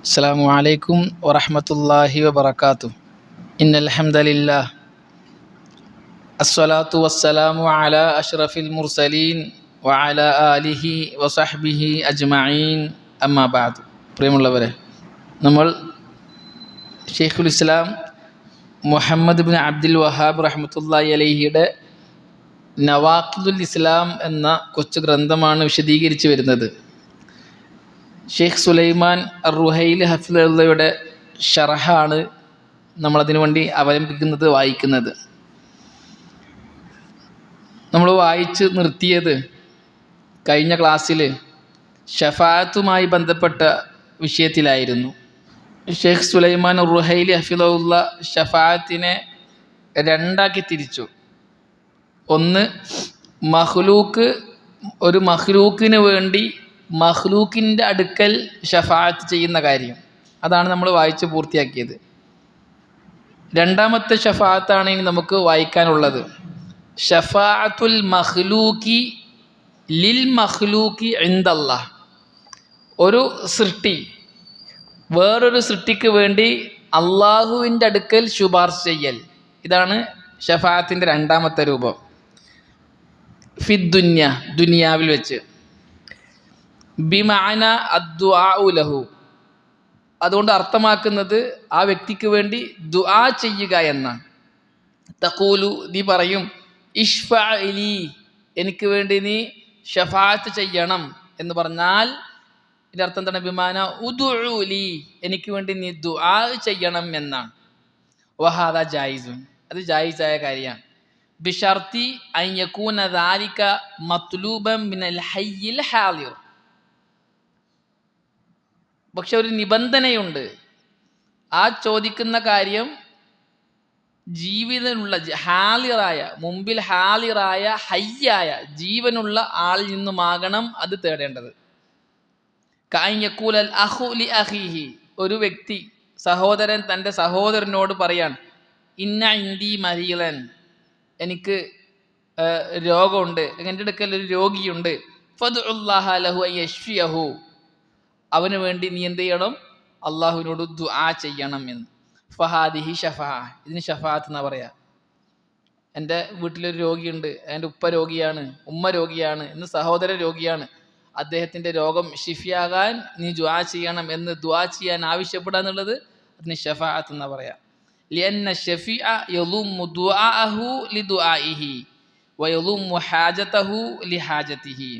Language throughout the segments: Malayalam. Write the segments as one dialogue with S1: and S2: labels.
S1: അസ്സലാമു അലൈക്കും വറഹ്മത്തുള്ളാഹി വബറകാതുഹു. ഇന്നൽ ഹംദലില്ലാഹ് അസ്സലാത്തു വസ്സലാമു അലാ അഷ്റഫിൽ മുർസലീൻ വഅലാ ആലിഹി വസഹ്ബിഹി അജ്മഈൻ. അമ്മാ ബഅദ്. പ്രിയമുള്ളവരെ, നമ്മൾ ഷെയ്ഖുൽ ഇസ്ലാം മുഹമ്മദ് ബിൻ അബ്ദുൽ വഹാബ് റഹ്മത്തുള്ളാഹി അലൈഹിയുടെ നവാഖിദുൽ ഇസ്ലാം എന്ന കൊച്ചു ഗ്രന്ഥമാണ് വിശദീകരിച്ച് വരുന്നത്. ഷെയ്ഖ് സുലൈമാൻ അർ-റുഹൈലി ഹഫിളഹുള്ളയുടെ ഷറഹാണ് നമ്മളതിനു വേണ്ടി അവലംബിക്കുന്നത്, വായിക്കുന്നത്. നമ്മൾ വായിച്ച് നിർത്തിയത് കഴിഞ്ഞ ക്ലാസ്സിൽ ഷഫാഅത്തുമായി ബന്ധപ്പെട്ട വിഷയത്തിലായിരുന്നു. ഷെയ്ഖ് സുലൈമാൻ അർ-റുഹൈലി ഹഫിളഹുള്ള ഷഫാഅത്തിനെ രണ്ടാക്കി തിരിച്ചു. ഒന്ന്, ഒരു മഖ്ലൂക്കിന് വേണ്ടി മഖ്ലൂക്കിൻ്റെ അടുക്കൽ ഷഫാഅത്ത് ചെയ്യുന്ന കാര്യം, അതാണ് നമ്മൾ വായിച്ച് പൂർത്തിയാക്കിയത്. രണ്ടാമത്തെ ഷഫാഅത്താണ് ഇനി നമുക്ക് വായിക്കാനുള്ളത്. ഷഫാഅത്തുൽ മഖ്ലൂക്കി ലിൽ മഖ്ലൂക്കി ഇൻദല്ലാഹ്. ഒരു സൃഷ്ടി വേറൊരു സൃഷ്ടിക്ക് വേണ്ടി അള്ളാഹുവിൻ്റെ അടുക്കൽ ശുപാർശ ചെയ്യൽ, ഇതാണ് ഷഫാഅത്തിൻ്റെ രണ്ടാമത്തെ രൂപം. ഫിദ്ദുന്യ, ദുനിയാവിൽ വെച്ച്. ബിമഅന അദ്ദുആഉ ലഹു, അതുകൊണ്ട് അർത്ഥമാക്കുന്നത് ആ വ്യക്തിക്ക് വേണ്ടി ദുആ ചെയ്യുക എന്നാണ്. തഖൂലു, നീ പറയും, ഇശ്ഫഅ ലി, എനിക്ക് വേണ്ടി നീ ഷഫാഅത്ത് ചെയ്യണം എന്ന് പറഞ്ഞാൽ ഇതിൻ്റെ അർത്ഥം എന്താണ്? ബിമാന ഉദ്ഉ ലി, എനിക്ക് വേണ്ടി നീ ദുആ ചെയ്യണം എന്നാണ്. വഹാദ ജായിസുൻ, അത് ജായിസായ കാര്യമാണ്. ബിശർത്തി അൻ യകൂന ദാലിക മത്ലൂബൻ മിനൽ ഹയ്യിൽ ഹാദിർ, പക്ഷെ ഒരു നിബന്ധനയുണ്ട്. ആ ചോദിക്കുന്ന കാര്യം ജീവനുള്ള ഹാലിറായ, മുമ്പിൽ ഹാലിറായ ഹയ്യായ ജീവനുള്ള ആളിൽ നിന്നുമാകണം അത് തേടേണ്ടത്. കഅൻ അഖു ലി അഖീഹി, ഒരു വ്യക്തി, സഹോദരൻ തൻ്റെ സഹോദരനോട് പറയാൻ, ഇന്ന ഇന്ദി മരീളൻ, എനിക്ക് രോഗമുണ്ട്, എൻ്റെ അടുക്കൽ ഒരു രോഗിയുണ്ട്, ഫദ്ഉല്ലാഹ ലഹു അൻ യശ്ഫിയഹു, അവന് വേണ്ടി നീ എന്ത് ചെയ്യണം? അള്ളാഹുവിനോട് ദുആ ചെയ്യണം എന്ന്. ഫഹാദിഹി ഷഫാഅ, ഇതിന് ഷഫാഅത്ത് എന്നാ പറയാ. എൻ്റെ വീട്ടിലൊരു രോഗിയുണ്ട്, എൻ്റെ ഉപ്പ രോഗിയാണ്, ഉമ്മ രോഗിയാണ്, ഇന്ന് സഹോദരൻ രോഗിയാണ്, അദ്ദേഹത്തിൻ്റെ രോഗം ഷിഫിയാകാൻ നീ ദുആ ചെയ്യണം എന്ന് ദുആ ചെയ്യാൻ ആവശ്യപ്പെടുക എന്നുള്ളത് അതിന് ഷഫാഅത്ത് എന്നാ പറയാ. ലിഅന്ന ഷഫീഅ യളുമ്മു ദുആഅഹു ലിദുആഇഹി വയളുമ്മു ഹാജതഹു ലിഹാജതിഹി.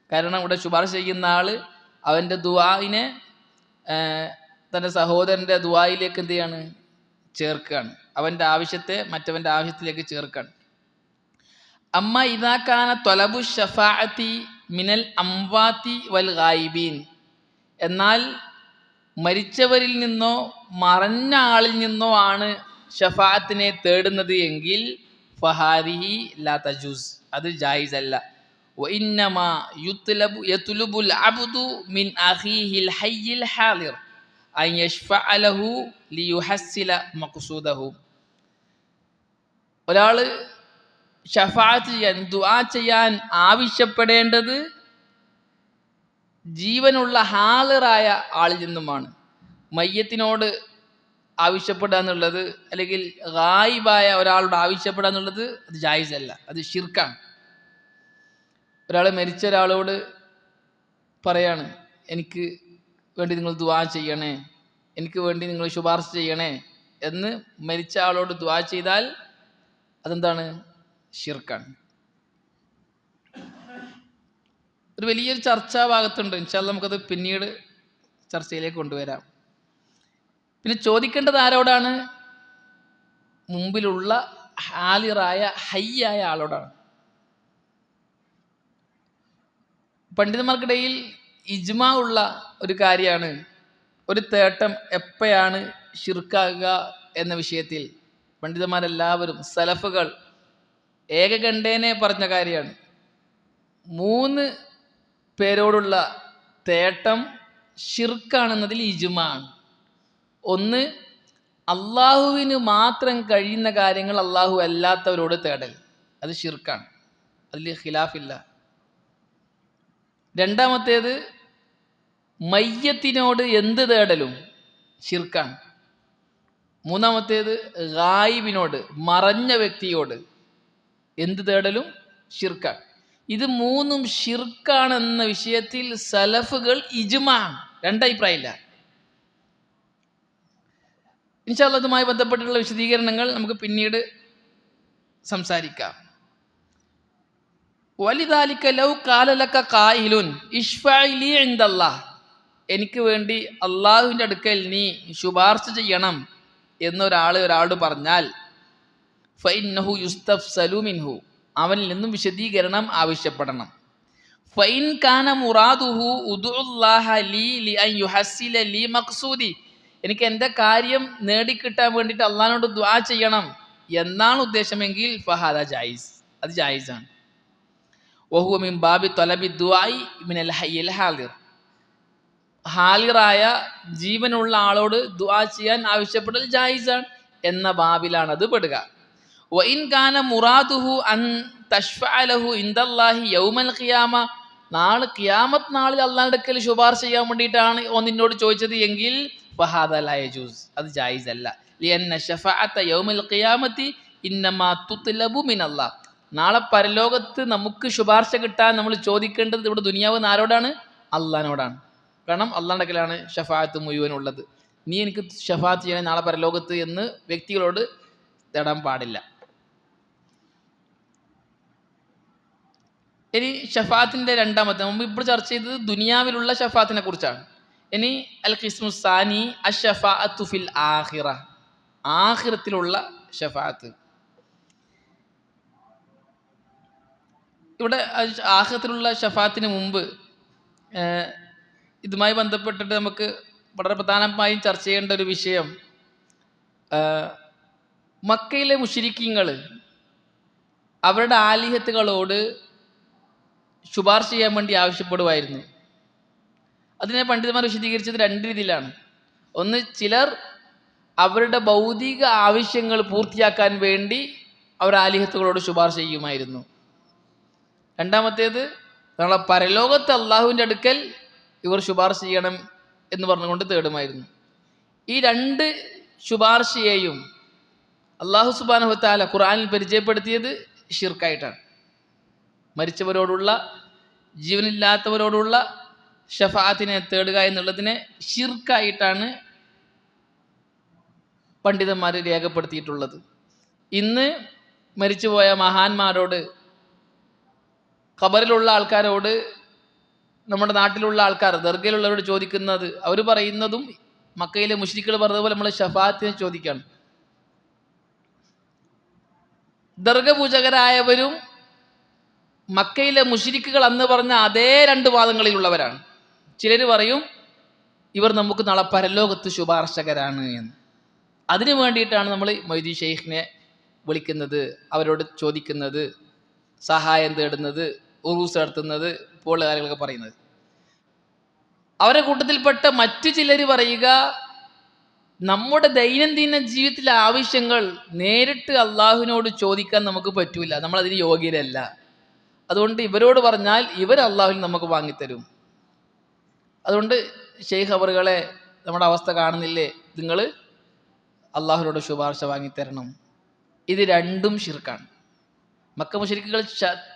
S1: കാരണം ഇവിടെ ശുപാർശ ചെയ്യുന്ന ആള് അവൻ്റെ ദുആഇനെ തൻ്റെ സഹോദരൻ്റെ ദുആയിലേക്ക് എന്ത് ചെയ്യാണ്? ചേർക്കുകയാണ്. അവൻ്റെ ആവശ്യത്തെ മറ്റവൻ്റെ ആവശ്യത്തിലേക്ക് ചേർക്കുകയാണ്. അമ്മ ഇദാ കാന ത്വലബു ഷഫാഅത്തി മിനൽ അംവാതി വൽ ഗായിബീൻ, എന്നാൽ മരിച്ചവരിൽ നിന്നോ മറഞ്ഞ ആളിൽ നിന്നോ ആണ് ഷഫാഅത്തിനെ തേടുന്നത് എങ്കിൽ ഫഹാദിഹി ലാ തജൂസ്, അത് ജായിസ് അല്ല. വഇന്നമാ യത്ലുബുൽ അബ്ദു മിൻ അഖീഹിൽ ഹയ്യിൽ ഹാദിർ അൻ യശ്ഫഅ ലഹു ലിയുഹസ്സില മഖ്സൂദഹു. ഒരാൾ ഷഫാഅത്ത് ചെയ്യാൻ, ദുആ ചെയ്യാൻ ആവശ്യപ്പെടേണ്ടത് ജീവനുള്ള ഹാളിറായ ആളിൽ നിന്നുമാണ്. മയ്യത്തിനോട് ആവശ്യപ്പെടുക എന്നുള്ളത്, അല്ലെങ്കിൽ ഗായിബായ ഒരാളോട് ആവശ്യപ്പെടുക എന്നുള്ളത് അത് ജായിസ് അല്ല, അത് ശിർക്കാണ്. ഒരാൾ മരിച്ച ഒരാളോട് പറയാണ്, എനിക്ക് വേണ്ടി നിങ്ങൾ ദുആ ചെയ്യണേ, എനിക്ക് വേണ്ടി നിങ്ങൾ ശുപാർശ ചെയ്യണേ എന്ന് മരിച്ച ആളോട് ദുആ ചെയ്താൽ അതെന്താണ്? ശിർക്കാണ്. ഒരു വലിയൊരു ചർച്ചാ ഭാഗത്തുണ്ട്, ഇൻഷാ അല്ലാഹ് നമുക്കത് പിന്നീട് ചർച്ചയിലേക്ക് കൊണ്ടുവരാം. പിന്നെ ചോദിക്കേണ്ടത് ആരോടാണ്? മുമ്പിലുള്ള ഹാലിറായ ഹയ്യായ ആളോടാണ്. പണ്ഡിതന്മാർക്കിടയിൽ ഇജ്മാ ഉള്ള ഒരു കാര്യമാണ് ഒരു തേട്ടം എപ്പോഴാണ് ശിർക്കാകുക എന്ന വിഷയത്തിൽ. പണ്ഡിതന്മാരെല്ലാവരും, സലഫുകൾ ഏകകണ്ഠേനെ പറഞ്ഞ കാര്യമാണ്. 3 പേരോടുള്ള തേട്ടം ശിർക്കാണെന്നതിൽ ഇജ്മാ ആണ്. ഒന്ന്, അള്ളാഹുവിന് മാത്രം കഴിയുന്ന കാര്യങ്ങൾ അള്ളാഹു അല്ലാത്തവരോട് തേടൽ, അത് ശിർക്കാണ്, അതിൽ ഖിലാഫില്ല. രണ്ടാമത്തേത്, മയ്യത്തിനോട് എന്ത് തേടലും ശിർക്കാണ്. മൂന്നാമത്തേത് ഗായിബിനോട്, മറഞ്ഞ വ്യക്തിയോട് എന്ത് തേടലും ശിർക്കാണ്. ഇത് മൂന്നും ശിർക്കാണെന്ന വിഷയത്തിൽ സലഫുകൾ ഇജ്മാഅ്, രണ്ടഭിപ്രായമില്ല. ഇൻഷാ അല്ലാഹ് ഇതുമായി ബന്ധപ്പെട്ടുള്ള വിശദീകരണങ്ങൾ നമുക്ക് പിന്നീട് സംസാരിക്കാം. വലിദാലിക ലൗ ഖാല ലക ഖായിലുൻ ഇശ്ഫഇ ലി ഇൻദല്ലാഹ്, എനിക്ക് വേണ്ടി അള്ളാഹുവിൻ്റെ അടുക്കൽ നീ ശുപാർശ ചെയ്യണം എന്നൊരാളോട് പറഞ്ഞാൽ ഫഇന്നഹു യുസ്തഫ്സലു മിൻഹു, അവനിൽ നിന്നും വിശദീകരണം ആവശ്യപ്പെടണം. ഫഇൻ കാന മുറാദുഹു ഉദ്ഉല്ലാഹ ലീ ലിഅൻ യുഹസ്സില ലീ മഖ്സൂദി, എനിക്ക് എൻ്റെ കാര്യം നേടിക്കിട്ടാൻ വേണ്ടിയിട്ട് അള്ളാഹിനോട് ദുആ ചെയ്യണം എന്നാണ് ഉദ്ദേശമെങ്കിൽ ഫഹാദ ജായിസ്, അത് ജായിസാണ്. വഹുവ മിൻ ബാബി തലബി ദുആഇ മിനൽ ഹയ്യിൽ ഹാദിർ, ഹാലിറായ ജീവനുള്ള ആളോട് ദുആ ചെയ്യാൻ ആവശ്യപ്പെടൽ ജായിസാണ് എന്ന ബാബിലാണ് അത് പെടുക. വഇൻ കാന മുറാദുഹു അൻ തശ്ഫഅ ലഹു ഇൻദല്ലാഹി യൗമൽ ഖിയാമ, നാളെ ഖിയാമത്ത് നാളിൽ അള്ളാഹുവിന്റെ അടുക്കൽ ശുപാർശ ചെയ്യാൻ വേണ്ടിയിട്ടാണ് നിന്നോട് ചോദിച്ചത് എങ്കിൽ ഫഹാദ ലാ യജൂസ്, അത് ജായിസ് അല്ല. ലിഅന്ന ശഫഅത യൗമൽ ഖിയാമത്തി ഇന്നമാ തുത്ലബു മിനല്ലാഹ്, നാളെ പരലോകത്ത് നമുക്ക് ശുപാർശ കിട്ടാൻ നമ്മൾ ചോദിക്കേണ്ടത് ഇവിടെ ദുനിയാവ് ആരോടാണ്? അള്ളാഹിനോടാണ്. കാരണം അള്ളാഹിന്റെ അടുക്കലാണ് ഷഫാഅത്ത് മുഴുവനുള്ളത്. നീ എനിക്ക് ഷഫാഅത്ത് ചെയ്യണേ നാളെ പരലോകത്ത് എന്ന് വ്യക്തികളോട് തേടാൻ പാടില്ല. ഇനി ഷഫാഅത്തിന്റെ രണ്ടാമത്തെ, മുമ്പ് ഇപ്പോൾ ചർച്ച ചെയ്തത് ദുനിയാവിലുള്ള ഷഫാഅത്തിനെ കുറിച്ചാണ്. ഇനി അൽ ഖിസ്മു സാനി അഷ്ശഫാഅത്തു ഫിൽ ആഖിറ, ആഖിറത്തിലുള്ള ഷഫാഅത്ത്. ഇവിടെ ആഖിറത്തിലുള്ള ഷഫാഅത്തിന് മുമ്പ് ഇതുമായി ബന്ധപ്പെട്ടിട്ട് നമുക്ക് വളരെ പ്രധാനമായും ചർച്ച ചെയ്യേണ്ട ഒരു വിഷയം, മക്കയിലെ മുശ്രിക്കീങ്ങൾ അവരുടെ ആലിഹത്തുകളോട് ശുപാർശ ചെയ്യാൻ വേണ്ടി ആവശ്യപ്പെടുമായിരുന്നു. അതിനെ പണ്ഡിതന്മാർ വിശദീകരിച്ചത് രണ്ട് രീതിയിലാണ്. ഒന്ന്, ചിലർ അവരുടെ ഭൗതിക ആവശ്യങ്ങൾ പൂർത്തിയാക്കാൻ വേണ്ടി അവർ ആലിഹത്തുകളോട് ശുപാർശ ചെയ്യുമായിരുന്നു. രണ്ടാമത്തേത്, നാളെ പരലോകത്ത് അള്ളാഹുവിൻ്റെ അടുക്കൽ ഇവർ ശുപാർശ ചെയ്യണം എന്ന് പറഞ്ഞുകൊണ്ട് തേടുമായിരുന്നു. ഈ രണ്ട് ശുപാർശയെയും അള്ളാഹു സുബ്ഹാനഹു വ തആല ഖുർആനിൽ പരിചയപ്പെടുത്തിയത് ശിർക്കായിട്ടാണ്. മരിച്ചവരോടുള്ള, ജീവനില്ലാത്തവരോടുള്ള ഷഫാഅത്തിനെ തേടുക എന്നുള്ളതിനെ ശിർക്കായിട്ടാണ് പണ്ഡിതന്മാർ രേഖപ്പെടുത്തിയിട്ടുള്ളത്. ഇന്ന് മരിച്ചുപോയ മഹാന്മാരോട്, ഖബറിലുള്ള ആൾക്കാരോട്, നമ്മുടെ നാട്ടിലുള്ള ആൾക്കാർ ദർഗയിലുള്ളവരോട് ചോദിക്കുന്നത്, അവർ പറയുന്നതും മക്കയിലെ മുശ്രിക്കുകൾ പറഞ്ഞതുപോലെ നമ്മൾ ഷഫാഅത്തിനെ ചോദിക്കണം. ദർഗ പൂജകരായവരും മക്കയിലെ മുശ്രിക്കുകൾ അന്ന് പറഞ്ഞ അതേ രണ്ട് വാദങ്ങളിലുള്ളവരാണ്. ചിലർ പറയും ഇവർ നമുക്ക് നാളെ പരലോകത്ത് ശുപാർശകരാണ് എന്ന്. അതിനു വേണ്ടിയിട്ടാണ് നമ്മൾ മൊയ്‌ദീൻ ഷെയ്ഖിനെ വിളിക്കുന്നത്, അവരോട് ചോദിക്കുന്നത്, സഹായം തേടുന്നത്, ഉറൂസ് നടത്തുന്നത്, പോലുള്ള കാര്യങ്ങളൊക്കെ പറയുന്നത്. അവരുടെ കൂട്ടത്തിൽപ്പെട്ട മറ്റു ചിലർ പറയുക, നമ്മുടെ ദൈനംദിന ജീവിതത്തിലെ ആവശ്യങ്ങൾ നേരിട്ട് അള്ളാഹുവിനോട് ചോദിക്കാൻ നമുക്ക് പറ്റൂല, നമ്മളതിന് യോഗ്യരല്ല. അതുകൊണ്ട് ഇവരോട് പറഞ്ഞാൽ ഇവർ അള്ളാഹുവിൽ നമുക്ക് വാങ്ങിത്തരും. അതുകൊണ്ട് ഷെയ്ഖ് അവറുകളെ, നമ്മുടെ അവസ്ഥ കാണുന്നില്ലേ, നിങ്ങൾ അള്ളാഹുവിനോട് ശുപാർശ വാങ്ങിത്തരണം. ഇത് രണ്ടും ശിർക്കാണ്. മക്ക മുശ്രിക്കുകൾ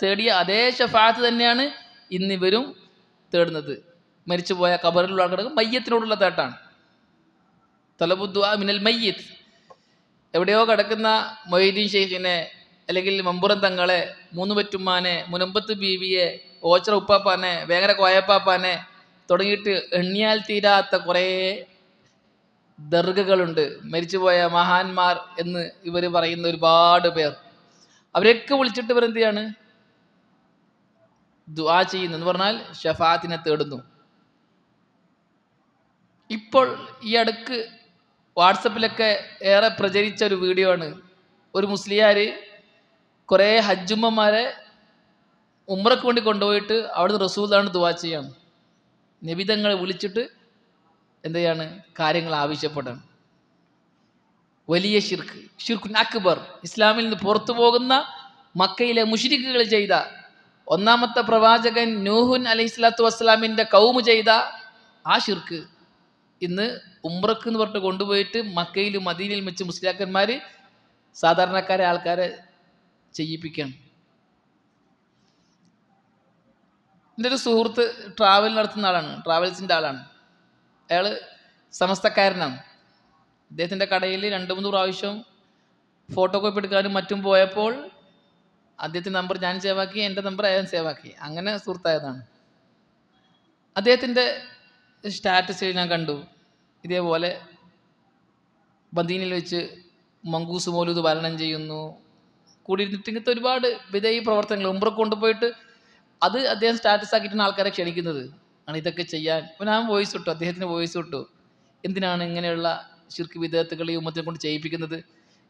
S1: തേടിയ അതേ ഷഫാഅത്ത് തന്നെയാണ് ഇന്നിവരും തേടുന്നത്. മരിച്ചുപോയ ഖബറിലുള്ള ആൾക്കാർക്ക് മയ്യത്തിനോടുള്ള തേട്ടാണ്. തലബു ദുആ മിനൽ മയ്യിത്ത്. എവിടെയോ കിടക്കുന്ന മൊയ്‌ദീൻ ഷെയ്ഖിനെ, അല്ലെങ്കിൽ മമ്പുറം തങ്ങളെ, മൂന്ന് പറ്റുമ്മാനെ, മുനമ്പത്ത് ബീവിയെ, ഓച്ചറ ഉപ്പാപ്പാനെ, വേങ്ങര കോയപ്പാപ്പാനെ തുടങ്ങിയിട്ട് എണ്ണിയാൽ തീരാത്ത കുറേ ദർഗകളുണ്ട്. മരിച്ചുപോയ മഹാന്മാർ എന്ന് ഇവർ പറയുന്ന ഒരുപാട് പേർ. അവരെയൊക്കെ വിളിച്ചിട്ട് ഇവരെന്ത് ചെയ്യാണ്? ദുആ ചെയ്യുന്നു എന്ന് പറഞ്ഞാൽ ഷഫാഅത്തിനെ തേടുന്നു. ഇപ്പോൾ ഈ അടുക്ക് വാട്സപ്പിലൊക്കെ ഏറെ പ്രചരിച്ച ഒരു വീഡിയോ ആണ്. ഒരു മുസ്ലിയാർ കുറേ ഹജ്ജുമ്മമാരെ ഉംറയ്ക്ക് വേണ്ടി കൊണ്ടുപോയിട്ട് അവിടുന്ന് റസൂലാണ് ദുആ ചെയ്യാണ്. നബിതങ്ങളെ വിളിച്ചിട്ട് എന്ത് ചെയ്യാണ്? കാര്യങ്ങൾ ആവശ്യപ്പെടണം. വലിയ ഷിർക്ക്, ഷിർക്കുൻ അക്ബർ, ഇസ്ലാമിൽ നിന്ന് പുറത്തു പോകുന്ന മക്കയിലെ മുശ്രിക്കുകൾ ചെയ്ത, ഒന്നാമത്തെ പ്രവാചകൻ നൂഹ് അലൈഹിസ്സലാത്തു വസ്സലാമിൻ്റെ കൗമ് ചെയ്ത ആ ഷിർക്ക് ഇന്ന് ഉംറക്ക് എന്ന് പറഞ്ഞിട്ട് കൊണ്ടുപോയിട്ട് മക്കയിലും മദീനയിലും വെച്ച് മുസ്ലിയാക്കന്മാർ സാധാരണക്കാരെ ആൾക്കാരെ ചെയ്യിപ്പിക്കുകയാണ്. എൻ്റെ ഒരു സുഹൃത്ത് ട്രാവൽ നടത്തുന്ന ആളാണ്, ട്രാവൽസിൻ്റെ ആളാണ്. അയാൾ സമസ്തക്കാരനാണ്. അദ്ദേഹത്തിൻ്റെ കടയിൽ 2-3 പ്രാവശ്യം ഫോട്ടോ കോപ്പി എടുക്കാനും മറ്റും പോയപ്പോൾ അദ്ദേഹത്തിൻ്റെ നമ്പർ ഞാൻ സേവാക്കി, എൻ്റെ നമ്പർ അയാൾ സേവാക്കി, അങ്ങനെ സുഹൃത്തായതാണ്. അദ്ദേഹത്തിൻ്റെ സ്റ്റാറ്റസിൽ ഞാൻ കണ്ടു ഇതേപോലെ മദീനയിൽ വെച്ച് മങ്കൂസ് മൗലൂദ് പാലനം ചെയ്യുന്നു, കൂടിയിരുന്നിട്ട് ഇങ്ങനത്തെ ഒരുപാട് വിധേയ പ്രവർത്തനങ്ങൾ ഉംറക്ക് കൊണ്ടുപോയിട്ട് അത് അദ്ദേഹം സ്റ്റാറ്റസ് ആക്കിയിട്ടാണ് ആൾക്കാരെ ക്ഷണിക്കുന്നത് ആണ് ഇതൊക്കെ ചെയ്യാൻ. അപ്പോൾ ഞാൻ വോയിസ് ഇട്ടു, അദ്ദേഹത്തിന് വോയിസ് ഇട്ടു, എന്തിനാണ് ഇങ്ങനെയുള്ള ശിർക്ക് വിദേഹത്തുകൾ ഈ ഉമ്മത്തിനെ കൊണ്ട് ചെയ്യിപ്പിക്കുന്നത്?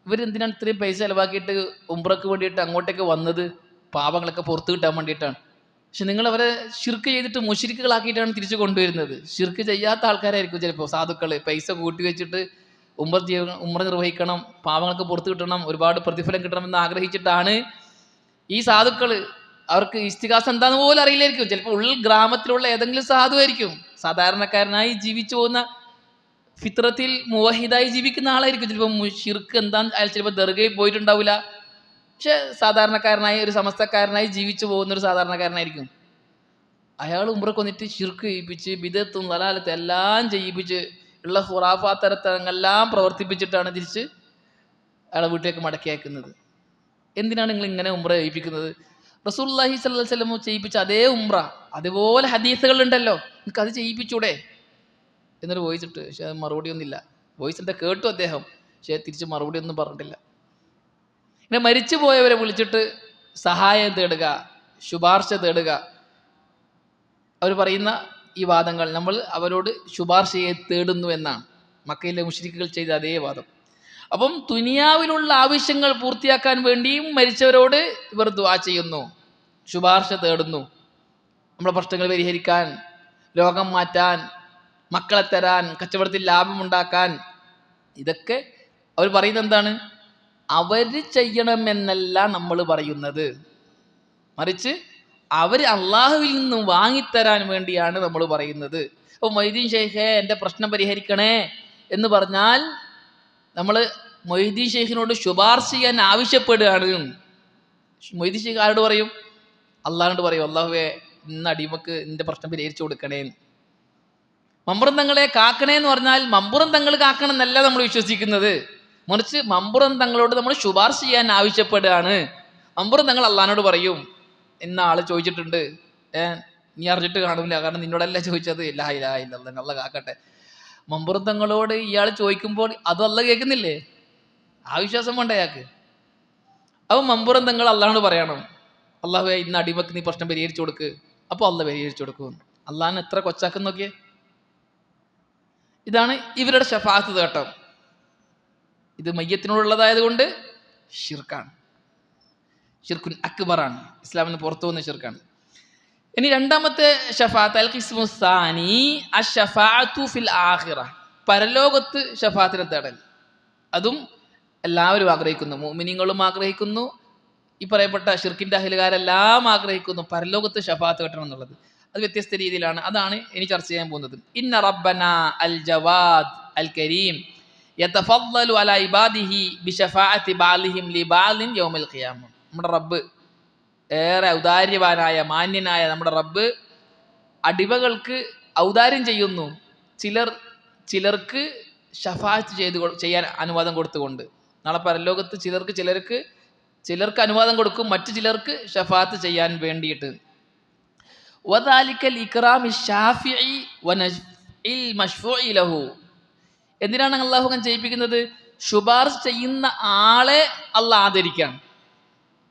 S1: ഇവരെന്തിനാണ് ഇത്രയും പൈസ ചിലവാക്കിയിട്ട് ഉംറക്ക് വേണ്ടിയിട്ട് അങ്ങോട്ടേക്ക് വന്നത്? പാപങ്ങളൊക്കെ പുറത്തു കിട്ടാൻ വേണ്ടിയിട്ടാണ്. പക്ഷെ നിങ്ങൾ അവരെ ശിർക്ക് ചെയ്തിട്ട് മുശ്രിക്കുകളാക്കിയിട്ടാണ് തിരിച്ചു കൊണ്ടുവരുന്നത്. ശിർക്ക് ചെയ്യാത്ത ആൾക്കാരായിരിക്കും ചിലപ്പോൾ സാധുക്കൾ പൈസ കൂട്ടി വെച്ചിട്ട് ഉംറ നിർവഹിക്കണം, പാവങ്ങൾക്ക് പുറത്തു കിട്ടണം, ഒരുപാട് പ്രതിഫലം കിട്ടണമെന്ന് ആഗ്രഹിച്ചിട്ടാണ് ഈ സാധുക്കൾ. അവർക്ക് ഇസ്തിഗാസ എന്താന്ന് പോലും അറിയില്ലായിരിക്കും. ചിലപ്പോൾ ഉള്ളിൽ ഗ്രാമത്തിലുള്ള ഏതെങ്കിലും സാധുവായിരിക്കും, സാധാരണക്കാരനായി ജീവിച്ചു പോകുന്ന ഫിത്രത്തിൽ മുവഹിദായി ജീവിക്കുന്ന ആളായിരിക്കും. ചിലപ്പോൾ ഷിർക്ക് എന്താന്ന് അയാൾ ചിലപ്പോൾ ദർഗയിൽ പോയിട്ടുണ്ടാവില്ല, പക്ഷെ സാധാരണക്കാരനായി ഒരു സമസ്തക്കാരനായി ജീവിച്ചു പോകുന്ന ഒരു സാധാരണക്കാരനായിരിക്കും. അയാൾ ഉംറക്ക് വന്നിട്ട് ഷിർക്ക് ചെയ്യിപ്പിച്ച് ബിദത്തും ദലാലത്തും എല്ലാം ചെയ്യിപ്പിച്ച് ഉള്ള ഖുറാഫാത്തരത്തരങ്ങളെല്ലാം പ്രവർത്തിപ്പിച്ചിട്ടാണ് തിരിച്ച് അയാളെ വീട്ടിലേക്ക് മടക്കി അയക്കുന്നത്. എന്തിനാണ് നിങ്ങൾ ഇങ്ങനെ ഉംറ ചെയ്യിപ്പിക്കുന്നത്? റസൂലുള്ളാഹി സ്വല്ലല്ലാഹു അലൈഹി വസല്ലം ചെയ്യിപ്പിച്ച അതേ ഉംറ, അതുപോലെ ഹദീസുകൾ ഉണ്ടല്ലോ, നിങ്ങൾക്ക് അത് ചെയ്യിപ്പിച്ചൂടെ എന്നൊരു വോയിസ് ഇട്ട്. പക്ഷെ അത് മറുപടി ഒന്നുമില്ല. വോയിസിൻ്റെ കേട്ടു അദ്ദേഹം, പക്ഷേ തിരിച്ച് മറുപടി ഒന്നും പറഞ്ഞിട്ടില്ല. പിന്നെ മരിച്ചു പോയവരെ വിളിച്ചിട്ട് സഹായം തേടുക, ശുപാർശ തേടുക, അവർ പറയുന്ന ഈ വാദങ്ങൾ നമ്മൾ അവരോട് ശുപാർശയെ തേടുന്നു എന്നാണ് മക്കയിലെ മുശ്രിക്കുകൾ ചെയ്ത അതേ വാദം. അപ്പം ദുനിയാവിലുള്ള ആവശ്യങ്ങൾ പൂർത്തിയാക്കാൻ വേണ്ടിയും മരിച്ചവരോട് ഇവർ ദുആ ചെയ്യുന്നു, ശുപാർശ തേടുന്നു. നമ്മുടെ പ്രശ്നങ്ങൾ പരിഹരിക്കാൻ, രോഗം മാറ്റാൻ, മക്കളെ തരാൻ, കച്ചവടത്തിൽ ലാഭമുണ്ടാക്കാൻ, ഇതൊക്കെ അവർ പറയുന്നത് എന്താണ്? അവർ ചെയ്യണമെന്നല്ല നമ്മൾ പറയുന്നത്, മറിച്ച് അവർ അള്ളാഹുവിൽ നിന്നും വാങ്ങിത്തരാൻ വേണ്ടിയാണ് നമ്മൾ പറയുന്നത്. അപ്പോൾ മൊയ്തീൻ ഷെയ്ഖേ എൻ്റെ പ്രശ്നം പരിഹരിക്കണേ എന്ന് പറഞ്ഞാൽ നമ്മൾ മൊയ്തീൻ ഷെയ്ഖിനോട് ശുപാർശ ചെയ്യാൻ ആവശ്യപ്പെടുകയാണ്. മൊയ്തീൻ ഷെയ്ഖ് ആരോട് പറയും? അള്ളാഹിനോട് പറയും, അള്ളാഹുവേ ഇന്ന് അടിമക്ക് നിൻ്റെ പ്രശ്നം പരിഹരിച്ചു കൊടുക്കണേ. മമ്പുറം തങ്ങളെ കാക്കണേ എന്ന് പറഞ്ഞാൽ മമ്പുറം തങ്ങൾ കാക്കണം എന്നല്ല നമ്മൾ വിശ്വസിക്കുന്നത്, മറിച്ച് മമ്പുറം തങ്ങളോട് നമ്മൾ ശുപാർശ ചെയ്യാൻ ആവശ്യപ്പെടുകയാണ്. മമ്പുറം തങ്ങൾ അള്ളാഹിനോട് പറയും, ഇന്ന ആള് ചോദിച്ചിട്ടുണ്ട്, നീ അറിഞ്ഞിട്ട് കാണില്ല, കാരണം നിന്നോടല്ല ചോദിച്ചത്, ലാ ഇലാഹ ഇല്ലല്ലാഹ് അള്ളാഹ് കാക്കട്ടെ. മമ്പുറം തങ്ങളോട് ഇയാൾ ചോദിക്കുമ്പോൾ അതും അള്ളാഹ് കേൾക്കുന്നില്ലേ? ആ വിശ്വാസം വേണ്ട അയാൾക്ക്. അപ്പോൾ മമ്പുറം തങ്ങൾ അള്ളാഹിനോട് പറയണം, അള്ളാഹുവേ ഇന്ന് അടിമക്ക് നീ പ്രശ്നം പരിഹരിച്ചു കൊടുക്ക്. അപ്പോൾ അള്ളാഹ് പരിഹരിച്ചു കൊടുക്കും. അള്ളാഹിനെ എത്ര കൊച്ചാക്കും നോക്കിയേ. ഇതാണ് ഇവരുടെ ശഫാഅത്ത് തേട്ടം. ഇത് മയ്യത്തിനോടുള്ളതായത് കൊണ്ട് ഷിർക്കാണ്, ഷിർക്കുൻ അക്ബറാണ്, ഇസ്ലാമിൽ നിന്ന് പുറത്തു വന്ന ഷിർക്കാണ്. ഇനി രണ്ടാമത്തെ ഷഫാഅത്ത് അൽ ഖിസ്മു സാനി അഷ്ശഫാഅത്തു ഫിൽ ആഖിറ, പരലോകത്ത് ഷഫാഅത്തിനെ തേടൽ. അതും എല്ലാവരും ആഗ്രഹിക്കുന്നു, മുഅ്മിനീങ്ങളും ആഗ്രഹിക്കുന്നു, ഈ പറയപ്പെട്ട ഷിർക്കിൻ്റെ അഹ്ലുകാരെല്ലാം ആഗ്രഹിക്കുന്നു പരലോകത്ത് ഷഫാഅത്ത് കിട്ടണം എന്നുള്ളത്. അത് വ്യത്യസ്ത രീതിയിലാണ്. അതാണ് ഇനി ചർച്ച ചെയ്യാൻ പോകുന്നത്. ഇന്ന റബ്ബന അൽ ജവാദ് അൽ കരീം യതഫദ്ദലു അലാ ഇബാദിഹി ബിശഫാഅത്തി ബഅലിഹിം ലിബഅലിൻ യൗമൽ ഖിയാമ. നമ്മുടെ റബ്ബ് ഏറെ ഔദാര്യവാനായ മാന്യനായ നമ്മുടെ റബ്ബ് അടിമകൾക്ക് ഔദാര്യം ചെയ്യുന്നു, ചിലർക്ക് ഷഫാഅത്ത് ചെയ്യാൻ അനുവാദം കൊടുത്തുകൊണ്ട്. നാളെ പരലോകത്ത് ചിലർക്ക് അനുവാദം കൊടുക്കും, മറ്റു ചിലർക്ക് ഷഫാഅത്ത് ചെയ്യാൻ വേണ്ടിയിട്ട്. വദാലിക്കൽ ഇക്റാമി ശാഫിഇ വനജ്ഇൽ മശ്ഫൂഇ ലഹു. എന്തിനാണ് അല്ലാഹു അങ്ങനെ ചെയ്യിപ്പിക്കുന്നത്? ശുപാർശ ചെയ്യുന്ന ആളെ അള്ളാഹ് ആദരിക്കാൻ.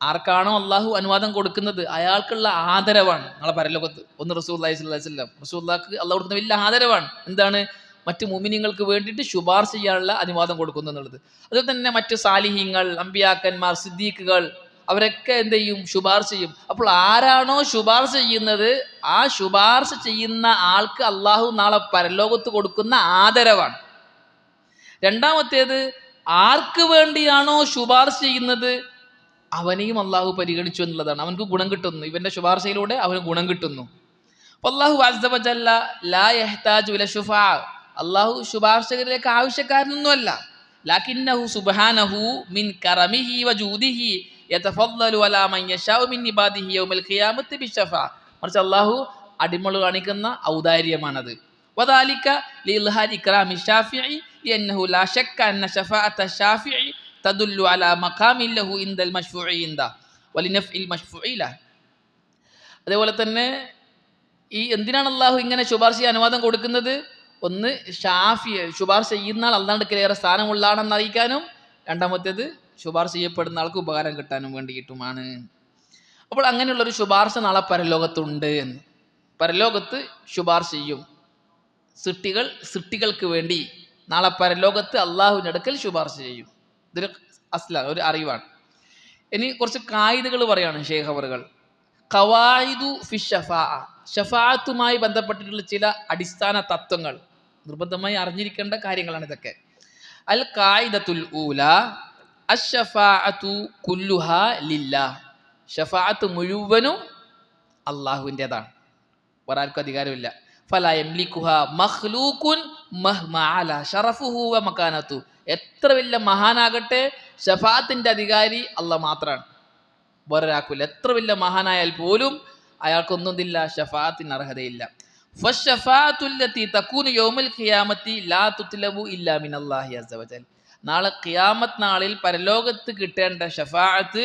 S1: ആർക്കാണോ അള്ളാഹു അനുവാദം കൊടുക്കുന്നത് അയാൾക്കുള്ള ആദരവാണ് നാളെ പരലോകത്ത്. ഒന്ന് റസൂലുള്ളാഹി സ്വല്ലല്ലാഹു അലൈഹി വസല്ലം, റസൂലുള്ളാഹിക്ക് അള്ളാഹു കൊടുക്കുന്ന വലിയ ആദരവാണ്. എന്താണ്? മറ്റ് മുഅ്മിനീങ്ങൾക്ക് വേണ്ടിയിട്ട് ശുപാർശ ചെയ്യാനുള്ള അനുവാദം കൊടുക്കുന്നു എന്നുള്ളത്. അതുപോലെ തന്നെ മറ്റ് സാലിഹീങ്ങൾ, അമ്പിയാക്കന്മാർ, സിദ്ദീഖുകൾ, അവരൊക്കെ എന്ത് ചെയ്യും? ശുപാർശ ചെയ്യും. അപ്പോൾ ആരാണോ ശുപാർശ ചെയ്യുന്നത് ആ ശുപാർശ ചെയ്യുന്ന ആൾക്ക് അള്ളാഹു നാളെ പരലോകത്ത് കൊടുക്കുന്ന ആദരവാണ്. രണ്ടാമത്തേത്, ആർക്ക് വേണ്ടിയാണോ ശുപാർശ ചെയ്യുന്നത് അവനെയും അള്ളാഹു പരിഗണിച്ചു എന്നുള്ളതാണ്. അവനക്ക് ഗുണം കിട്ടുന്നു, ഇവന്റെ ശുപാർശയിലൂടെ അവന് ഗുണം കിട്ടുന്നു. അല്ലാഹു അസ്സ വജല്ല ലാ യഹ്താജു ഇല ശുഫാ, അല്ലാഹു ശുപാർശകരിലേക്ക് ആവശ്യക്കാരനൊന്നുമല്ല. ലാകിന്നഹു സുബ്ഹാനഹു മിൻ കറമിഹി വജൂദിഹി യതഫദ്ദലു അലാ മൻ യശാഉ മിൻ ഇബാദിഹി യൗമൽ ഖിയാമത്തി ബിശഫാ. മറിച്ച് അല്ലാഹു അടിമകൾ കാണിക്കുന്ന ഔദാര്യമാണത്. വദാലിക ലിഇൽഹാരി ഇക്റാമി ശാഫിഇ ലിഅന്നഹു ലാ ശക്ക അന്ന ശഫാഅത ശാഫിഇ തദുല്ലു അലാ മഖാമിൻ ലഹു ഇൻദൽ മശ്ഫൂഇ ഇൻദ വലിനഫ്ഇൽ മശ്ഫൂഇ ലഹു. അതേപോലെ തന്നെ ഈ എന്തിനാണ് അള്ളാഹു ഇങ്ങനെ ശുപാർശ അനുവാദം കൊടുക്കുന്നത്? ഒന്ന് ഷാഫി, ശുപാർശ ചെയ്യുന്ന ആൾ അള്ളാഹുവിലേറെ സ്ഥാനമുള്ള ആണെന്ന് അറിയിക്കാനും, രണ്ടാമത്തേത് ശുപാർശ ചെയ്യപ്പെടുന്ന ആൾക്ക് ഉപകാരം കിട്ടാനും വേണ്ടിയിട്ടുമാണ്. അപ്പോൾ അങ്ങനെയുള്ളൊരു ശുപാർശ നാളെ പരലോകത്തുണ്ട് എന്ന്. പരലോകത്ത് ശുപാർശ ചെയ്യും സൃഷ്ടികൾക്ക് വേണ്ടി. നാളെ പരലോകത്ത് അള്ളാഹുവിൻ്റെ അടുക്കൽ ശുപാർശ ചെയ്യും. ഇതൊരു ഒരു അറിവാണ്. ഇനി കുറച്ച് കായികകൾ പറയാണ് ഷെയ്ഖ് അവറുകൾ. ഖവായിദു ഫി ഷഫാഅ, ഷഫാഅത്തുമായി ബന്ധപ്പെട്ടിട്ടുള്ള ചില അടിസ്ഥാന തത്വങ്ങൾ, നിർബന്ധമായി അറിഞ്ഞിരിക്കേണ്ട കാര്യങ്ങളാണ് ഇതൊക്കെ. അൽ ഖായിദത്തുൽ ഊല അഷ്ശഫാഅത്തു കുല്ലുഹാ ലില്ലാഹ്, ഷഫാഅത്ത് മുഴുവനും അള്ളാഹുവിൻ്റെതാണ്, വേറെ ആർക്കും അധികാരമില്ല. ഫലാ യംലികുഹാ മഖ്ലൂഖുൻ മഹ്മാ അലാ ശറഫുഹു വ മകാനതു, എത്ര വലിയ മഹാനാകട്ടെ ഷഫാഅത്തിൻ്റെ അധികാരി അള്ളാഹ് മാത്രമാണ്, വേറൊരാൾക്കില്ല. എത്ര വലിയ മഹാനായാൽ പോലും അയാൾക്കൊന്നുമില്ല, ഷഫാഅത്തിന് അർഹതയില്ല. ഫശ്ശഫാഅത്തുല്ലതി തകൂനു യൗമൽ ഖിയാമത്തി ലാ തുത്ലബു ഇല്ലാ മിനല്ലാഹി അസ്സ വജൽ, നാളെ ഖിയാമത്ത് നാളിൽ പരലോകത്ത് കിട്ടേണ്ട ഷഫാഅത്ത്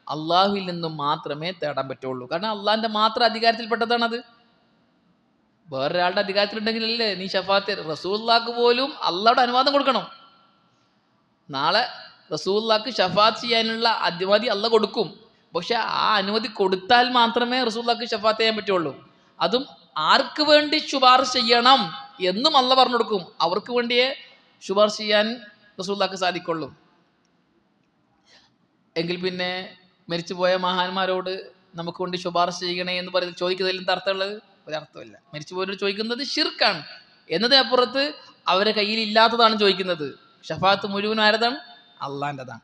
S1: അള്ളാഹുവിൽ നിന്നും മാത്രമേ തേടാൻ പറ്റുള്ളൂ. കാരണം അള്ളാഹിൻ്റെ മാത്രം അധികാരത്തിൽപ്പെട്ടതാണത്. വേറൊരാളുടെ അധികാരത്തിലുണ്ടെങ്കിലല്ലേ നീ ഷഫാഅത്ത്. റസൂലുള്ളാഹിക്ക് പോലും അള്ളാഹുടെ അനുവാദം കൊടുക്കണം. നാളെ റസൂലുള്ളാഹിക്ക് ഷഫാഅത്ത് ചെയ്യാനുള്ള അനുമതി അള്ളാഹ് കൊടുക്കും. പക്ഷെ ആ അനുമതി കൊടുത്താൽ മാത്രമേ റസൂലുള്ളാഹിക്ക് ഷഫാഅത്ത് ചെയ്യാൻ പറ്റുള്ളൂ. അതും ആർക്ക് വേണ്ടി ശുപാർശ ചെയ്യണം എന്നും അള്ളാഹ് പറഞ്ഞു കൊടുക്കും. അവർക്ക് വേണ്ടിയേ ശുപാർശ ചെയ്യാൻ റസൂലുള്ളാഹിക്ക് സാധിക്കുള്ളൂ. എങ്കിൽ പിന്നെ മരിച്ചുപോയ മഹാന്മാരോട് നമുക്ക് വേണ്ടി ശുപാർശ ചെയ്യണേ എന്ന് പറയുന്നത് ചോദിക്കുന്നതിൽ എന്താ അർത്ഥമുള്ളത്? ഒരർത്ഥമില്ല. മരിച്ചുപോയവരോട് ചോദിക്കുന്നത് ശിർക്കാണ്. എന്നതിനപ്പുറത്ത് അവരെ കയ്യിൽ ഇല്ലാത്തതാണ് ചോദിക്കുന്നത്. ഷഫാഅത്ത് മുഴുവൻ ആരതാണ്? അള്ളാൻ്റെതാണ്.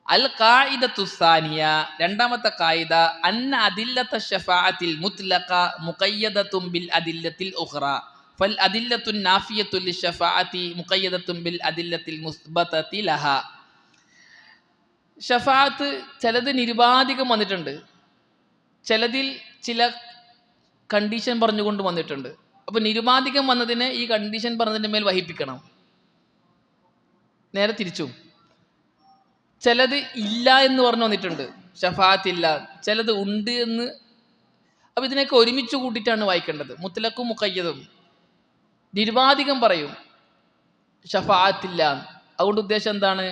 S1: അൽ ഖായിദത്തു സാനിയ, രണ്ടാമത്തെ ഖായിദ, അന്ന അദില്ലത ശഫാഅത്തിൽ മുത്ലഖ മുഖയ്യദത്തുൻ ബിൽ അദില്ലത്തിൽ ഉഖ്റ ഫൽ അദില്ലത്തുൻ നാഫിയത്തു ലിശഫാഅത്തി മുഖയ്യദത്തുൻ ബിൽ അദില്ലത്തിൽ മുസ്ബതതി ലഹ. ഷഫാഅത്ത് ചിലത് നിരുപാധികം വന്നിട്ടുണ്ട്, ചിലതിൽ ചില കണ്ടീഷൻ പറഞ്ഞുകൊണ്ട് വന്നിട്ടുണ്ട്. അപ്പോൾ നിരുപാധികം വന്നതിനെ ഈ കണ്ടീഷൻ പറഞ്ഞതിൻ്റെ മേൽ വഹിപ്പിക്കണം. നേരെ തിരിച്ചും ചിലത് ഇല്ല എന്ന് പറഞ്ഞു വന്നിട്ടുണ്ട്, ഷഫാഅത്ത് ഇല്ല. ചിലത് ഉണ്ട് എന്ന്. അപ്പം ഇതിനൊക്കെ ഒരുമിച്ച് കൂട്ടിയിട്ടാണ് വായിക്കേണ്ടത്. മുത്ലഖും മുഖയ്യദും. നിരുപാധികം പറയും ഷഫാഅത്ത് ഇല്ല, അതുകൊണ്ട് ഉദ്ദേശം എന്താണ്?